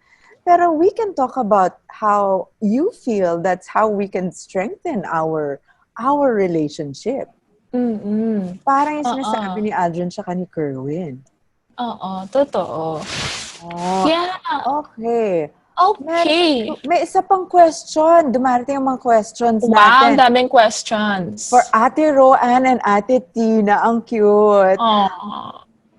Pero we can talk about how you feel. That's how we can strengthen our relationship. Parang yung sinasabi ni Adrian tsaka ni Kerwin. Oo, totoo. Yeah. Okay. Okay. May isa pang question. Dumarating yung mga questions natin. Wow, daming questions. For Ate Roanne and Ate Tina, ang cute.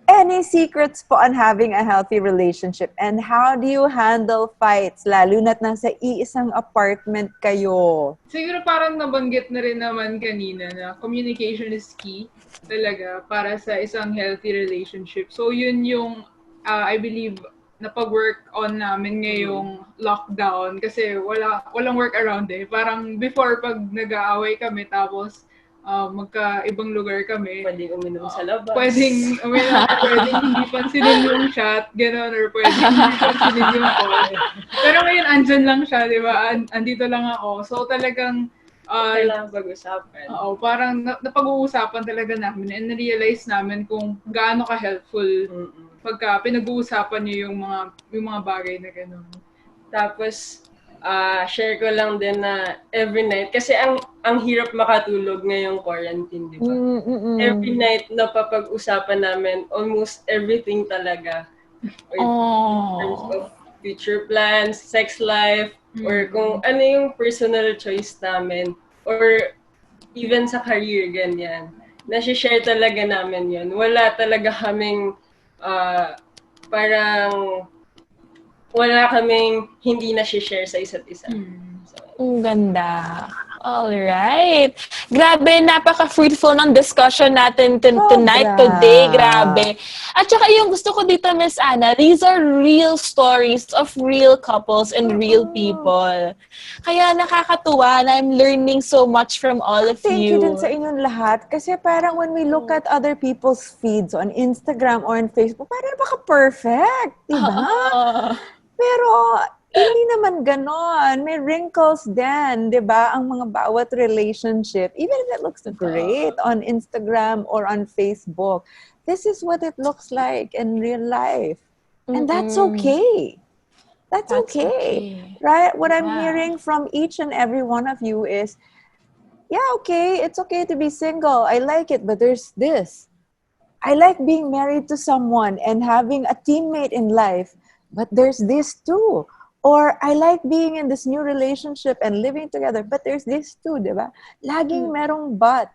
Any secrets po on having a healthy relationship? And how do you handle fights? Lalo na't nasa iisang apartment kayo. Siguro parang nabanggit na rin naman kanina na communication is key talaga para sa isang healthy relationship. So yun yung, I believe, napag-work on namin ngayong lockdown kasi walang work around eh. Parang before pag nag-aaway kami tapos magka-ibang lugar kami. Pwedeng uminom sa labas. Pwedeng uminom, pwedeng hindi pansinin yung chat, gano'n, or pwedeng hindi pansinin yung call. Pero ngayon, andyan lang siya, di ba? Andito lang ako. So talagang kailangan pag-usapan. Oo, parang napag-uusapan talaga namin and na-realize namin kung gaano ka-helpful pagka pinag-uusapan niyo yung mga bagay na gano'n. Tapos, share ko lang din na every night, kasi ang hirap makatulog ngayong quarantine, di ba? Every night napapag-usapan namin almost everything talaga. In terms of future plans, sex life, or kung ano yung personal choice namin, or even sa career, ganyan. Nasi-share talaga namin yun. Wala talaga kaming parang wala kaming hindi na-share sa isa't isa. Ang ganda. Alright. Grabe, napaka-fruitful ng discussion natin tonight, today. Grabe. At saka yung gusto ko dito, Miss Anna, these are real stories of real couples and real people. Kaya nakakatuwa na I'm learning so much from all of Thank you. you din sa inyong lahat. Kasi parang when we look at other people's feeds on Instagram or on Facebook, parang baka-perfect. Diba? Pero hindi naman ganon. May wrinkles din, di ba? Ang mga bawat relationship, even if it looks great on Instagram or on Facebook, this is what it looks like in real life. And that's okay. That's okay. Right? What I'm hearing from each and every one of you is, yeah, okay, it's okay to be single. I like it, but there's this. I like being married to someone and having a teammate in life, but there's this too. Or I like being in this new relationship and living together, but there's this too, di ba? Laging merong but.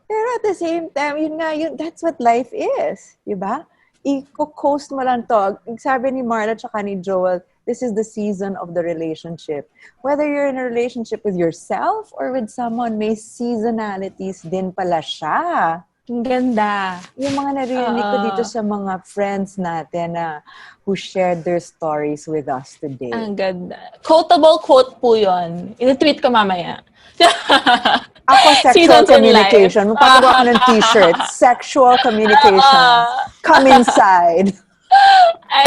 Pero at the same time, that's what life is, di ba? I-coast mo lang to. Sabi ni Marla tsaka ni Joel, this is the season of the relationship. Whether you're in a relationship with yourself or with someone, may seasonalities din pala siya. Ang ganda. Yung mga narinig ko dito sa mga friends natin na who shared their stories with us today. Ang ganda. Quotable quote po yun. I-tweet ko mamaya. Ako, sexual communication. Magpapagawa ko ng t-shirt. Sexual communication. Come inside.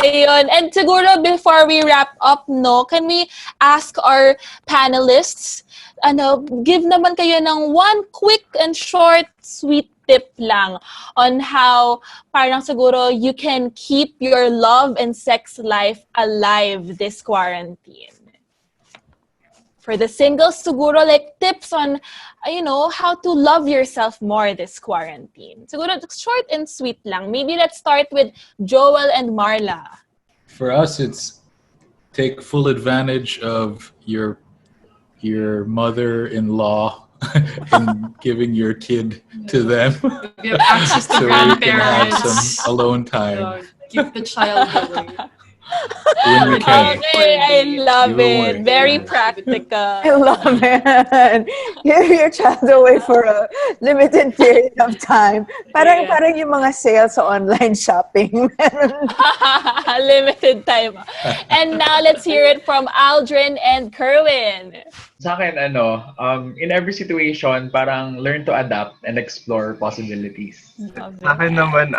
Ayun. And siguro before we wrap up, no, can we ask our panelists give naman kayo ng one quick and short, sweet tip lang on how parang siguro you can keep your love and sex life alive this quarantine. For the singles, siguro like tips on, how to love yourself more this quarantine. Siguro short and sweet lang. Maybe let's start with Joel and Marla. For us, it's take full advantage of your mother-in-law and giving your kid to them. You have access to So we can have grandparents. some alone time. Keep the child away. When we can. Okay, I love Give it it. away. Very Yeah. practical. I love it. Give your child away for a limited period of time. Parang yung mga sales sa online shopping. Limited time. And now let's hear it from Aldrin and Kerwin. Sa akin, in every situation, parang learn to adapt and explore possibilities. Love Sa akin it. naman,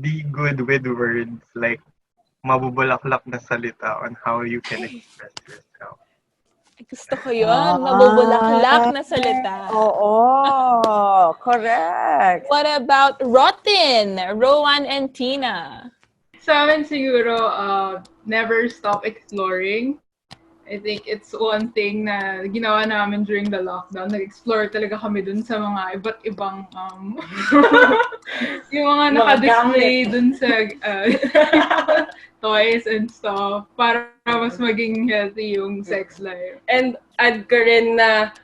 be good with words, like mabubulaklak na salita on how you can express yourself. Gusto ko yun. Mabubulaklak na salita. Oo, correct. What about Rotin, Rowan, and Tina? Sa amin siguro, never stop exploring. I think it's one thing na ginawa namin during the lockdown. Nag-explore talaga kami dun sa mga iba't ibang yung mga naka-display dun sa toys and stuff para mas maging healthy yung sex life. And add ko rin na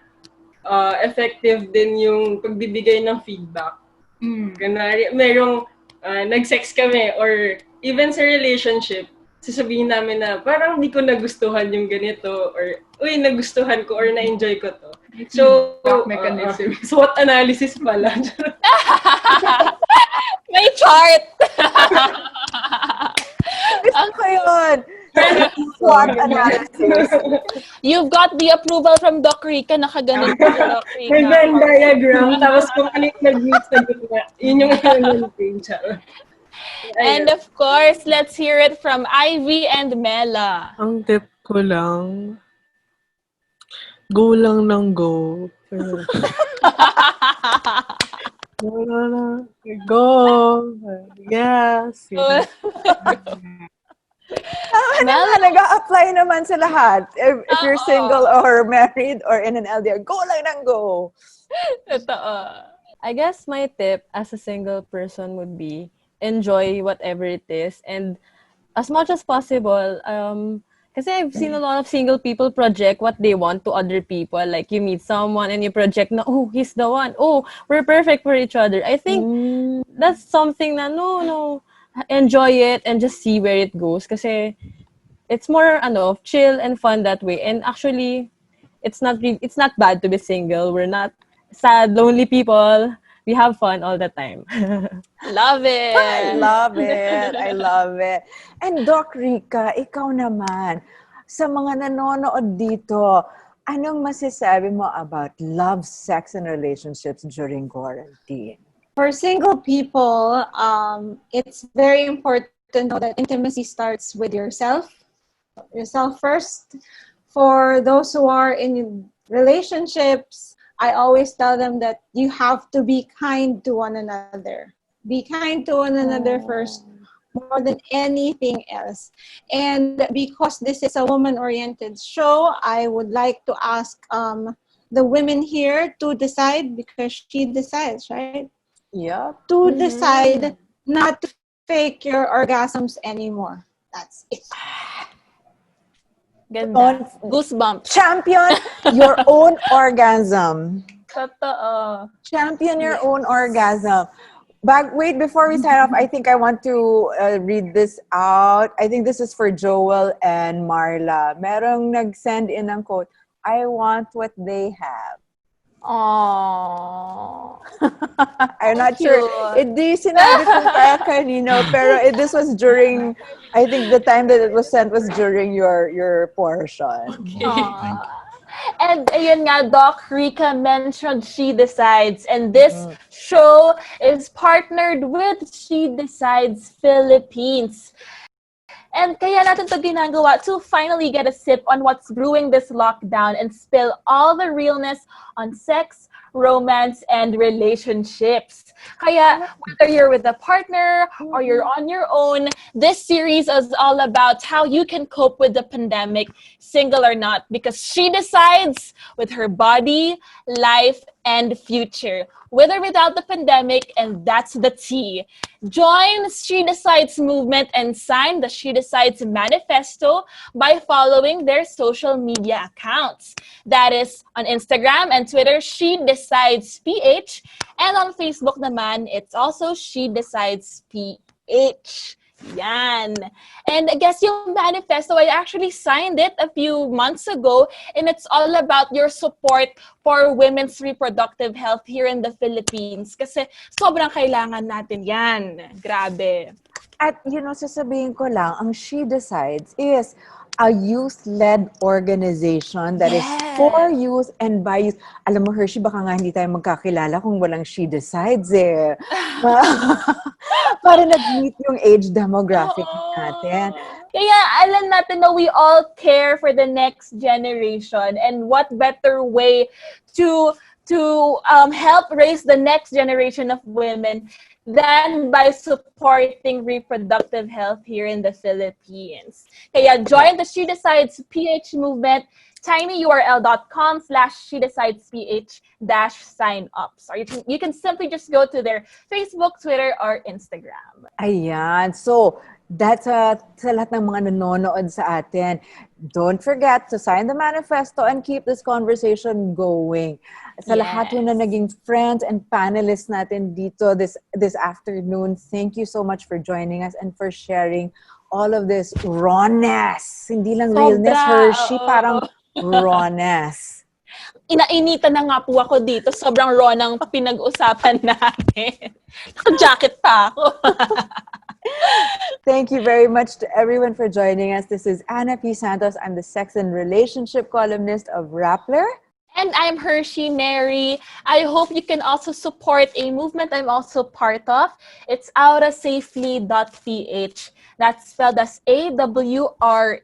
effective din yung pagbibigay ng feedback. Kunwari, merong nag-sex kami or even sa relationship, sasabihin namin na parang di ko nagustuhan yung ganito or uy, nagustuhan ko or na-enjoy ko to. So, Mechanism. SWOT analysis pala. May chart! Gusto ko yun. SWOT analysis. You've got the approval from Doc Rica. Nakaganon pa si Doc Rica. May Venn diagram, tapos kung ano yung nag-meet sa gitna, yun yung page. And of course, let's hear it from Ivy and Mela. Ang tip ko lang, go lang ng go. Go lang, go. Yes. Nag-a-apply naman sa lahat. If you're single or married or in an LDR, go lang ng go. Totoo. I guess my tip as a single person would be enjoy whatever it is, and as much as possible, kasi I've seen a lot of single people project what they want to other people. Like you meet someone and you project na, oh, he's the one. Oh, we're perfect for each other. I think that's something na no, enjoy it and just see where it goes. Kasi it's more chill and fun that way. And actually, it's not bad to be single. We're not sad, lonely people. We have fun all the time. Love it. I love it. I love it. And Doc Rica, ikaw naman, sa mga nanonood dito, anong masasabi mo about love, sex, and relationships during quarantine? For single people, it's very important to know that intimacy starts with yourself first. For those who are in relationships, I always tell them that you have to be kind to one another. Be kind to one another first, more than anything else. And because this is a woman-oriented show, I would like to ask the women here to decide, because she decides, right? Yep. To decide not to fake your orgasms anymore. That's it. Ganda. Goosebumps. Champion your own orgasm. Totoo. Champion your own orgasm. Wait, before we sign off, I think I want to read this out. I think this is for Joel and Marla. Merong nag-send in ng quote, I want what they have. Aww. I'm not sure. Di sinabi kong kaya kanino, pero this was during, I think the time that it was sent was during your portion. Okay. And ayun nga, Doc Rica mentioned She Decides, and this show is partnered with She Decides Philippines. And kaya natin to ginagawa to finally get a sip on what's brewing this lockdown and spill all the realness on sex, romance, and relationships. Kaya whether you're with a partner or you're on your own, this series is all about how you can cope with the pandemic, single or not, because she decides with her body, life, and future. With or without the pandemic, and that's the T. Join She Decides movement and sign the She Decides manifesto by following their social media accounts. That is on Instagram and Twitter, She Decides PH, and on Facebook naman, it's also She Decides PH. Yan. And I guess yung manifesto, I actually signed it a few months ago, and it's all about your support for women's reproductive health here in the Philippines. Kasi sobrang kailangan natin yan. Grabe. At, sasabihin ko lang, ang She Decides is a youth-led organization that is for youth and by youth. Alam mo, Hershey, baka nga hindi tayo magkakilala kung walang She Decides eh. Para nag-meet yung age demographic natin. Kaya alam natin na we all care for the next generation, and what better way to help raise the next generation of women than by supporting reproductive health here in the Philippines. Kaya join the She Decides PH movement, tinyurl.com/SheDecidesPH-sign-ups. Or you can simply just go to their Facebook, Twitter, or Instagram. Ayan. So, that's sa lahat ng mga nanonood sa atin. Don't forget to sign the manifesto and keep this conversation going. Sa lahat yun na naging friends and panelists natin dito this afternoon, thank you so much for joining us and for sharing all of this rawness. Hindi lang realness, Hershey, parang rawness. Inainitan na nga po ako dito. Sobrang raw ng pinag-usapan natin. Naka-jacket pa ako. Thank you very much to everyone for joining us. This is Ana P. Santos. I'm the sex and relationship columnist of Rappler. And I'm Hershey Mary. I hope you can also support a movement I'm also part of. It's aurasafely.ph. That's spelled as AWRA,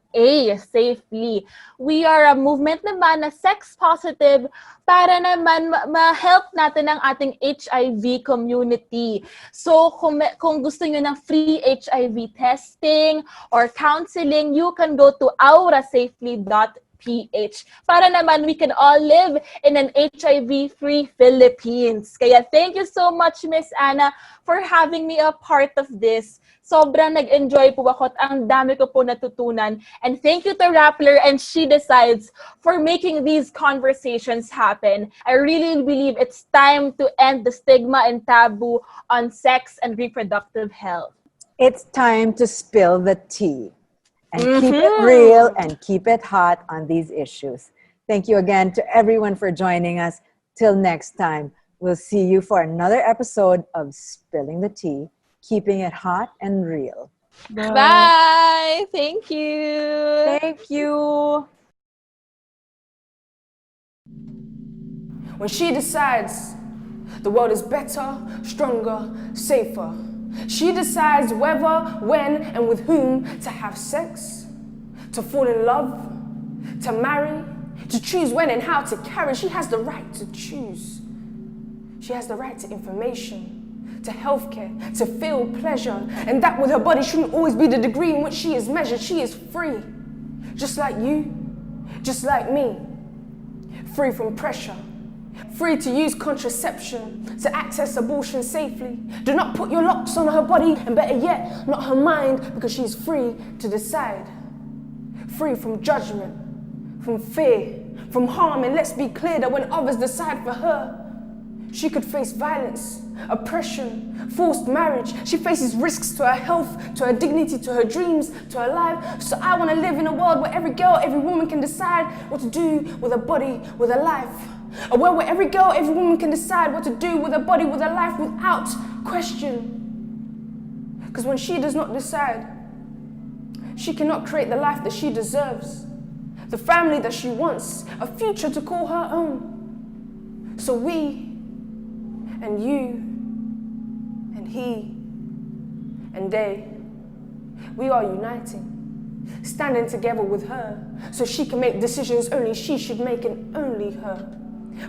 safely. We are a movement naman na sex positive para naman ma-help natin ang ating HIV community. So kung gusto nyo ng free HIV testing or counseling, you can go to aurasafely.ph. Para naman we can all live in an HIV-free Philippines. Kaya thank you so much, Miss Ana, for having me a part of this. Sobrang nag-enjoy po ako at ang dami ko po natutunan. And thank you to Rappler and She Decides for making these conversations happen. I really believe it's time to end the stigma and taboo on sex and reproductive health. It's time to spill the tea. And keep it real and keep it hot on these issues. Thank you again to everyone for joining us. Till next time, we'll see you for another episode of Spilling the Tea, keeping it hot and real. Bye! Thank you! Thank you! When she decides, the world is better, stronger, safer. She decides whether, when, and with whom to have sex, to fall in love, to marry, to choose when and how to carry. She has the right to choose. She has the right to information, to healthcare, to feel pleasure, and that with her body shouldn't always be the degree in which she is measured. She is free, just like you, just like me, free from pressure. Free to use contraception, to access abortion safely. Do not put your locks on her body, and better yet, not her mind, because she is free to decide. Free from judgment, from fear, from harm, and let's be clear that when others decide for her, she could face violence, oppression, forced marriage. She faces risks to her health, to her dignity, to her dreams, to her life. So I want to live in a world where every girl, every woman can decide what to do with her body, with her life. A world where every girl, every woman can decide what to do with her body, with her life, without question. Because when she does not decide, she cannot create the life that she deserves, the family that she wants, a future to call her own. So we, and you, and he, and they, we are uniting. standing together with her, so she can make decisions only she should make and only her.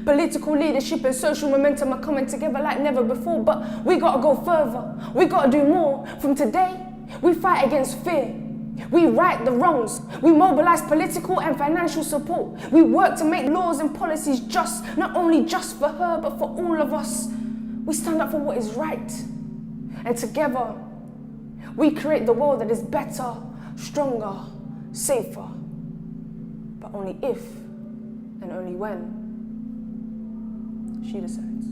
Political leadership and social momentum are coming together like never before, but we gotta go further, we gotta do more. From today, we fight against fear. We right the wrongs. We mobilize political and financial support. We work to make laws and policies just, not only just for her, but for all of us. We stand up for what is right. And together, we create the world that is better, stronger, safer. But only if and only when she decides.